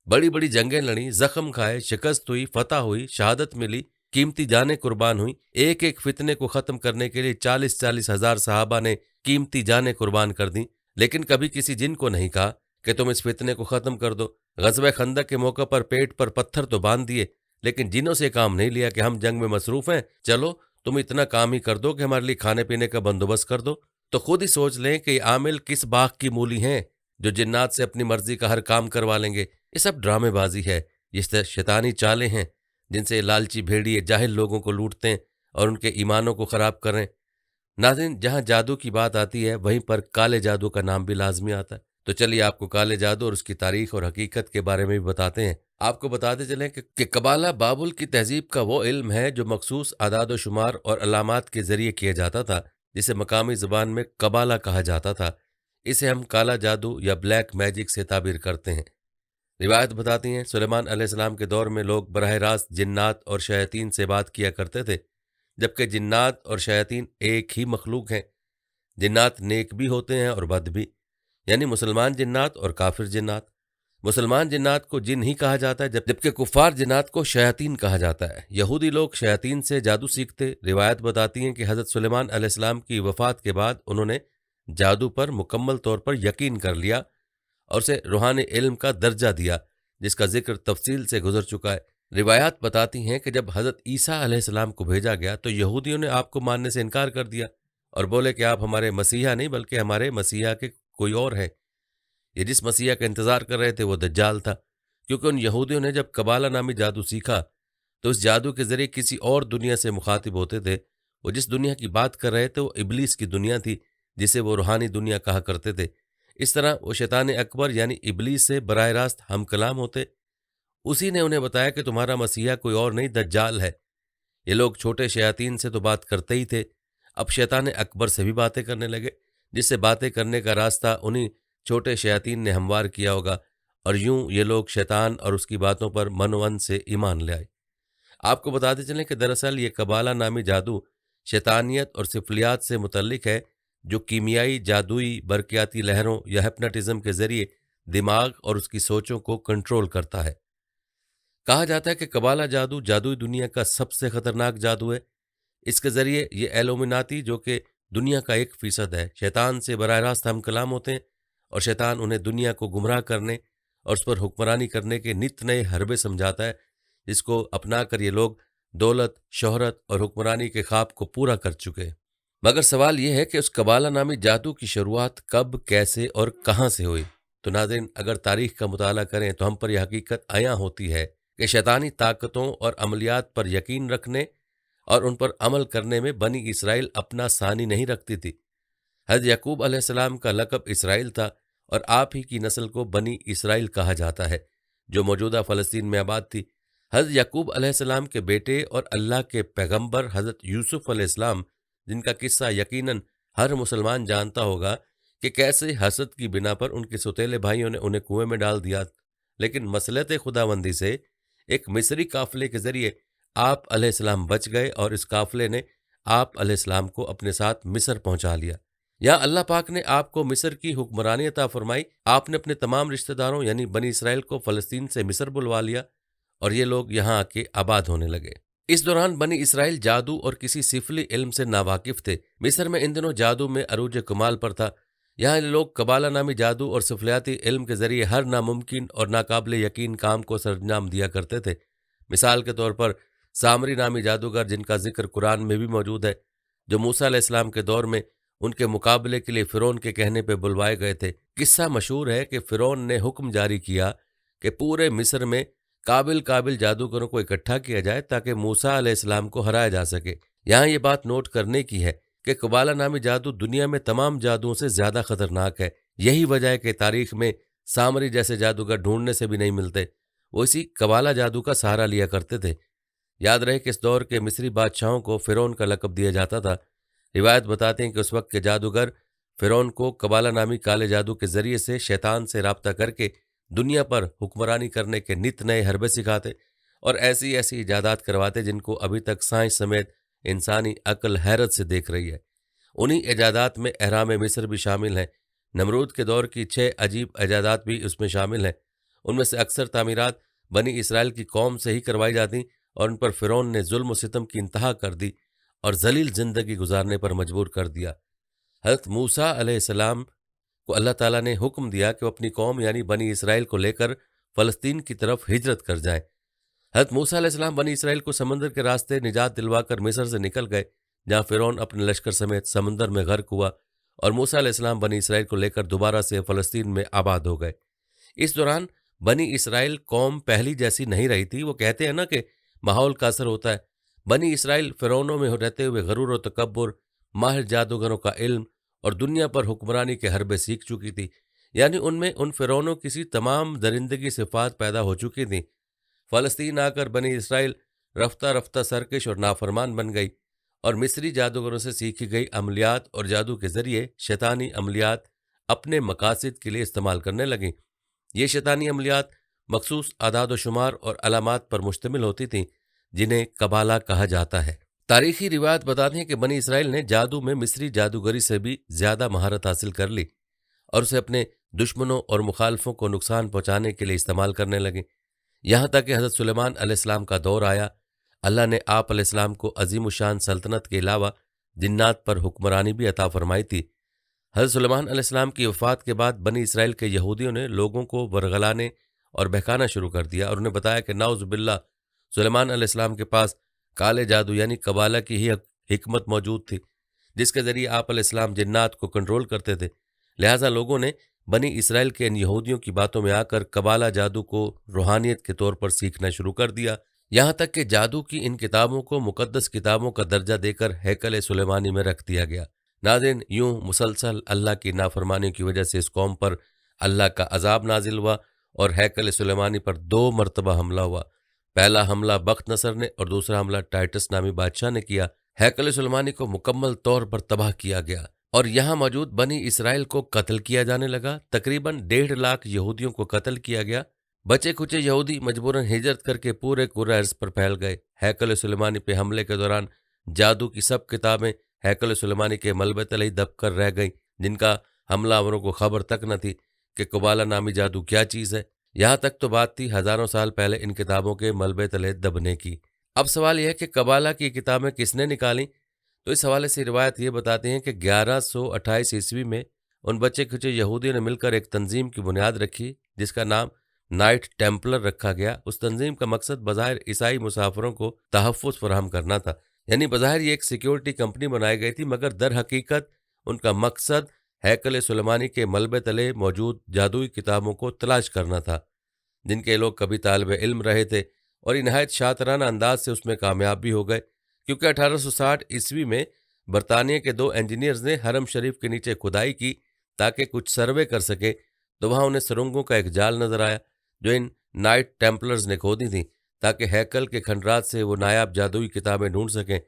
بڑی بڑی جنگیں لڑیں، زخم کھائے، شکست ہوئی، فتح ہوئی، شہادت ملی، قیمتی جانیں قربان ہوئیں۔ ایک ایک فتنے کو ختم کرنے کے لیے 40 ہزار صحابہ نے قیمتی جانیں قربان کر دیں، لیکن کبھی کسی جن کو نہیں کہا کہ تم اس فتنے کو ختم کر دو۔ غزوہ خندق کے موقع پر پیٹ پر پتھر تو باندھ دیے، لیکن جنوں سے کام نہیں لیا کہ ہم جنگ میں مصروف ہیں، چلو تم اتنا کام ہی کر دو کہ ہمارے لیے کھانے پینے کا بندوبست کر دو۔ تو خود ہی سوچ لیں کہ یہ عامل کس باغ کی مولی ہیں جو جنات سے اپنی مرضی کا ہر کام کروا لیں گے۔ یہ سب ڈرامے بازی ہے، یہ شیطانی چالیں ہیں جن سے لالچی بھیڑیے جاہل لوگوں کو لوٹتے ہیں اور ان کے ایمانوں کو خراب کریں۔ ناظرین، جہاں جادو کی بات آتی ہے وہیں پر کالے جادو کا نام بھی لازمی آتا ہے۔ تو چلیے آپ کو کالے جادو اور اس کی تاریخ اور حقیقت کے بارے میں بھی بتاتے ہیں۔ آپ کو بتاتے چلیں کہ قبالہ بابل کی تہذیب کا وہ علم ہے جو مخصوص اعداد و شمار اور علامات کے ذریعے کیا جاتا تھا، جسے مقامی زبان میں قبالہ کہا جاتا تھا۔ اسے ہم کالا جادو یا بلیک میجک سے تعبیر کرتے ہیں۔ روایت بتاتی ہیں سلیمان علیہ السلام کے دور میں لوگ براہ راست جنات اور شیاطین سے بات کیا کرتے تھے، جبکہ جنات اور شیاطین ایک ہی مخلوق ہیں۔ جنات نیک بھی ہوتے ہیں اور بد بھی، یعنی مسلمان جنات اور کافر جنات۔ مسلمان جنات کو جن ہی کہا جاتا ہے، جبکہ کفار جنات کو شیاطین کہا جاتا ہے۔ یہودی لوگ شیاطین سے جادو سیکھتے۔ روایت بتاتی ہیں کہ حضرت سلیمان علیہ السلام کی وفات کے بعد انہوں نے جادو پر مکمل طور پر یقین کر لیا اور اسے روحانی علم کا درجہ دیا، جس کا ذکر تفصیل سے گزر چکا ہے۔ روایات بتاتی ہیں کہ جب حضرت عیسیٰ علیہ السلام کو بھیجا گیا تو یہودیوں نے آپ کو ماننے سے انکار کر دیا، اور بولے کہ آپ ہمارے مسیحا نہیں بلکہ ہمارے مسیحا کے کوئی اور ہیں۔ یہ جس مسیحا کا انتظار کر رہے تھے وہ دجال تھا، کیونکہ ان یہودیوں نے جب قبالہ نامی جادو سیکھا تو اس جادو کے ذریعے کسی اور دنیا سے مخاطب ہوتے تھے۔ وہ جس دنیا کی بات کر رہے تھے وہ ابلیس کی دنیا تھی، جسے وہ روحانی دنیا کہا کرتے تھے۔ اس طرح وہ شیطان اکبر یعنی ابلیس سے براہ راست ہم کلام ہوتے۔ اسی نے انہیں بتایا کہ تمہارا مسیحا کوئی اور نہیں دجال ہے۔ یہ لوگ چھوٹے شیاطین سے تو بات کرتے ہی تھے، اب شیطان اکبر سے بھی باتیں کرنے لگے، جس سے باتیں کرنے کا راستہ انہی چھوٹے شیاطین نے ہموار کیا ہوگا، اور یوں یہ لوگ شیطان اور اس کی باتوں پر من و ان سے ایمان لے آئے۔ آپ کو بتاتے چلیں کہ دراصل یہ قبالہ نامی جادو شیطانیت اور سفلیات سے متعلق ہے، جو کیمیائی، جادوئی، برقیاتی لہروں یا ہپناٹزم کے ذریعے دماغ اور اس کی سوچوں کو کنٹرول کرتا ہے۔ کہا جاتا ہے کہ قبالہ جادو جادوئی دنیا کا سب سے خطرناک جادو ہے۔ اس کے ذریعے یہ ایلومیناتی، جو کہ دنیا کا 1% ہے، شیطان سے براہ راست ہم کلام ہوتے ہیں، اور شیطان انہیں دنیا کو گمراہ کرنے اور اس پر حکمرانی کرنے کے نت نئے حربے سمجھاتا ہے، جس کو اپنا کر یہ لوگ دولت، شہرت اور حکمرانی کے خواب کو پورا کر چکے ہیں۔ مگر سوال یہ ہے کہ اس قبالہ نامی جادو کی شروعات کب، کیسے اور کہاں سے ہوئی؟ تو ناظرین، اگر تاریخ کا مطالعہ کریں تو ہم پر یہ حقیقت عیاں ہوتی ہے کہ شیطانی طاقتوں اور عملیات پر یقین رکھنے اور ان پر عمل کرنے میں بنی اسرائیل اپنا ثانی نہیں رکھتی تھی۔ حضرت یعقوب علیہ السلام کا لقب اسرائیل تھا، اور آپ ہی کی نسل کو بنی اسرائیل کہا جاتا ہے، جو موجودہ فلسطین میں آباد تھی۔ حضرت یعقوب علیہ السلام کے بیٹے اور اللہ کے پیغمبر حضرت یوسف علیہ السلام، جن کا قصہ یقیناً ہر مسلمان جانتا ہوگا کہ کیسے حسد کی بنا پر ان کے سوتیلے بھائیوں نے انہیں کنویں میں ڈال دیا، لیکن مصلحت خداوندی سے ایک مصری قافلے کے ذریعے آپ علیہ السلام بچ گئے، اور اس قافلے نے آپ علیہ السلام کو اپنے ساتھ مصر پہنچا لیا۔ یہاں اللہ پاک نے آپ کو مصر کی حکمرانی عطا فرمائی۔ آپ نے اپنے تمام رشتہ داروں یعنی بنی اسرائیل کو فلسطین سے مصر بلوا لیا، اور یہ لوگ یہاں آ کے آباد ہونے لگے۔ اس دوران بنی اسرائیل جادو اور کسی سفلی علم سے ناواقف تھے۔ مصر میں ان دنوں جادو میں عروج کمال پر تھا۔ یہاں لوگ قبالہ نامی جادو اور سفلیاتی علم کے ذریعے ہر ناممکن اور ناقابل یقین کام کو سرانجام دیا کرتے تھے۔ مثال کے طور پر سامری نامی جادوگر، جن کا ذکر قرآن میں بھی موجود ہے، جو موسیٰ علیہ السلام کے دور میں ان کے مقابلے کے لیے فرعون کے کہنے پہ بلوائے گئے تھے۔ قصہ مشہور ہے کہ فرعون نے حکم جاری کیا کہ پورے مصر میں قابل جادوگروں کو اکٹھا کیا جائے تاکہ موسیٰ علیہ السلام کو ہرایا جا سکے۔ یہاں یہ بات نوٹ کرنے کی ہے کہ قبالہ نامی جادو دنیا میں تمام جادوؤں سے زیادہ خطرناک ہے۔ یہی وجہ ہے کہ تاریخ میں سامری جیسے جادوگر ڈھونڈنے سے بھی نہیں ملتے۔ وہ اسی قبالہ جادو کا سہارا لیا کرتے تھے۔ یاد رہے کہ اس دور کے مصری بادشاہوں کو فرعون کا لقب دیا جاتا تھا۔ روایت بتاتے ہیں کہ اس وقت کے جادوگر فرعون کو قبالہ نامی کالے جادو کے ذریعے سے شیطان سے رابطہ کر کے دنیا پر حکمرانی کرنے کے نت نئے حربے سکھاتے اور ایسی ایجادات کرواتے جن کو ابھی تک سائنس سمیت انسانی عقل حیرت سے دیکھ رہی ہے۔ انہی ایجادات میں اہرام مصر بھی شامل ہیں۔ نمرود کے دور کی 6 عجیب ایجادات بھی اس میں شامل ہیں۔ ان میں سے اکثر تعمیرات بنی اسرائیل کی قوم سے ہی کروائی جاتی، اور ان پر فرعون نے ظلم و ستم کی انتہا کر دی اور ذلیل زندگی گزارنے پر مجبور کر دیا۔ حضرت موسیٰ علیہ السلام کو اللہ تعالیٰ نے حکم دیا کہ وہ اپنی قوم یعنی بنی اسرائیل کو لے کر فلسطین کی طرف ہجرت کر جائیں۔ حضرت موسیٰ علیہ السلام بنی اسرائیل کو سمندر کے راستے نجات دلوا کر مصر سے نکل گئے، جہاں فرعون اپنے لشکر سمیت سمندر میں غرق ہوا، اور موسیٰ علیہ السلام بنی اسرائیل کو لے کر دوبارہ سے فلسطین میں آباد ہو گئے۔ اس دوران بنی اسرائیل قوم پہلی جیسی نہیں رہی تھی۔ وہ کہتے ہیں نا کہ ماحول کا اثر ہوتا ہے۔ بنی اسرائیل فرعونوں میں رہتے ہوئے غرور و تکبر، ماہر جادوگروں کا علم اور دنیا پر حکمرانی کے حربے سیکھ چکی تھی، یعنی ان میں ان فرعونوں کی سی تمام درندگی صفات پیدا ہو چکی تھیں۔ فلسطین آ کر بنی اسرائیل رفتہ رفتہ سرکش اور نافرمان بن گئی، اور مصری جادوگروں سے سیکھی گئی عملیات اور جادو کے ذریعے شیطانی عملیات اپنے مقاصد کے لیے استعمال کرنے لگیں۔ یہ شیطانی عملیات مخصوص اعداد و شمار اور علامات پر مشتمل ہوتی تھیں، جنہیں قبالہ کہا جاتا ہے۔ تاریخی روایت بتاتی ہیں کہ بنی اسرائیل نے جادو میں مصری جادوگری سے بھی زیادہ مہارت حاصل کر لی، اور اسے اپنے دشمنوں اور مخالفوں کو نقصان پہنچانے کے لیے استعمال کرنے لگے۔ یہاں تک کہ حضرت سلیمان علیہ السلام کا دور آیا۔ اللہ نے آپ علیہ السلام کو عظیم الشان سلطنت کے علاوہ جنات پر حکمرانی بھی عطا فرمائی تھی۔ حضرت سلیمان علیہ السلام کی وفات کے بعد بنی اسرائیل کے یہودیوں نے لوگوں کو ورغلانے اور بہکانا شروع کر دیا، اور انہیں بتایا کہ نعوذ باللہ سلیمان علیہ السلام کے پاس کالے جادو یعنی قبالہ کی ہی حکمت موجود تھی، جس کے ذریعے آپ علیہ السلام جنات کو کنٹرول کرتے تھے۔ لہٰذا لوگوں نے بنی اسرائیل کے ان یہودیوں کی باتوں میں آ کر قبالہ جادو کو روحانیت کے طور پر سیکھنا شروع کر دیا، یہاں تک کہ جادو کی ان کتابوں کو مقدس کتابوں کا درجہ دے کر ہیکل سلیمانی میں رکھ دیا گیا۔ ناظرین، یوں مسلسل اللہ کی نافرمانی کی وجہ سے اس قوم پر اللہ کا عذاب نازل ہوا اور ہیکل سلیمانی پر 2 مرتبہ حملہ ہوا۔ پہلا حملہ بخت نصر نے اور دوسرا حملہ ٹائٹس نامی بادشاہ نے کیا۔ ہیکل سلیمانی کو مکمل طور پر تباہ کیا گیا اور یہاں موجود بنی اسرائیل کو قتل کیا جانے لگا۔ تقریباً 1.5 لاکھ یہودیوں کو قتل کیا گیا۔ بچے کچے یہودی مجبوراً ہجرت کر کے پورے کرۂ ارض پر پھیل گئے۔ ہیکل سلیمانی پہ حملے کے دوران جادو کی سب کتابیں ہیکل سلیمانی کے ملبے تلے دب کر رہ گئیں، جن کا حملہ آوروں کو خبر تک نہ تھی کہ قبالہ نامی جادو کیا چیز ہے۔ یہاں تک تو بات تھی ہزاروں سال پہلے ان کتابوں کے ملبے تلے دبنے کی۔ اب سوال یہ ہے کہ قبالہ کی کتابیں کس نے نکالیں؟ تو اس حوالے سے روایت یہ بتاتے ہیں کہ 1128 عیسوی میں ان بچے کچے یہودیوں نے مل کر ایک تنظیم کی بنیاد رکھی جس کا نام نائٹ ٹیمپلر رکھا گیا۔ اس تنظیم کا مقصد بظاہر عیسائی مسافروں کو تحفظ فراہم کرنا تھا، یعنی بظاہر یہ ایک سیکیورٹی کمپنی بنائی گئی تھی، مگر در حقیقت ان کا مقصد ہیکل سلیمانی کے ملبے تلے موجود جادوئی کتابوں کو تلاش کرنا تھا، جن کے لوگ کبھی طالب علم رہے تھے اور یہ نہایت شاطرانہ انداز سے اس میں کامیاب بھی ہو گئے، کیونکہ 1860 عیسوی میں برطانیہ کے 2 انجینئرز نے حرم شریف کے نیچے کھدائی کی تاکہ کچھ سروے کر سکے، تو وہاں انہیں سرنگوں کا ایک جال نظر آیا جو ان نائٹ ٹیمپلرز نے کھودی تھیں تاکہ ہیکل کے کھنڈرات سے وہ نایاب جادوئی کتابیں ڈھونڈ سکیں۔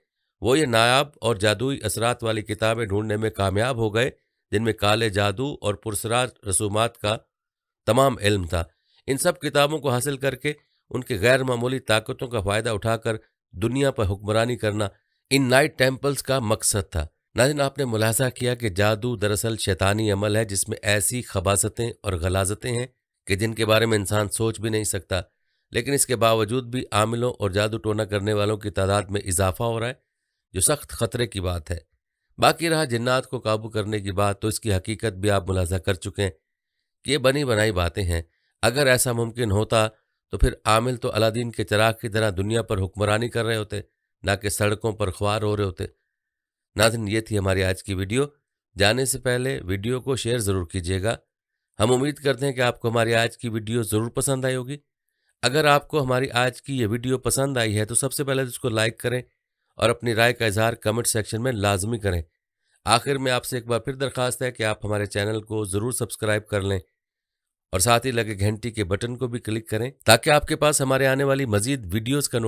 وہ یہ نایاب اور جادوئی اثرات والی کتابیں ڈھونڈنے میں کامیاب ہو گئے جن میں کالے جادو اور پرسرار رسومات کا تمام علم تھا۔ ان سب کتابوں کو حاصل کر کے ان کی غیر معمولی طاقتوں کا فائدہ اٹھا کر دنیا پر حکمرانی کرنا ان نائٹ ٹیمپلز کا مقصد تھا۔ ناظرین، آپ نے ملاحظہ کیا کہ جادو دراصل شیطانی عمل ہے جس میں ایسی خباثتیں اور غلاظتیں ہیں کہ جن کے بارے میں انسان سوچ بھی نہیں سکتا، لیکن اس کے باوجود بھی عاملوں اور جادو ٹونا کرنے والوں کی تعداد میں اضافہ ہو رہا ہے، جو سخت خطرے کی بات ہے۔ باقی رہا جنات کو قابو کرنے کی بات، تو اس کی حقیقت بھی آپ ملاحظہ کر چکے ہیں کہ یہ بنی بنائی باتیں ہیں۔ اگر ایسا ممکن ہوتا تو پھر عامل تو الادین کے چراغ کی طرح دنیا پر حکمرانی کر رہے ہوتے، نہ کہ سڑکوں پر خوار ہو رہے ہوتے۔ ناظرین، یہ تھی ہماری آج کی ویڈیو۔ جانے سے پہلے ویڈیو کو شیئر ضرور کیجیے گا۔ ہم امید کرتے ہیں کہ آپ کو ہماری آج کی ویڈیو ضرور پسند آئی ہوگی۔ اگر آپ کو ہماری آج کی یہ ویڈیو پسند آئی ہے تو سب سے پہلے اس کو لائک کریں اور اپنی رائے کا اظہار کمنٹ سیکشن میں لازمی کریں۔ آخر میں آپ سے ایک بار پھر درخواست ہے کہ آپ ہمارے چینل کو ضرور سبسکرائب کر لیں اور ساتھ ہی لگے گھنٹی کے بٹن کو بھی کلک کریں تاکہ آپ کے پاس ہمارے آنے والی مزید ویڈیوز کا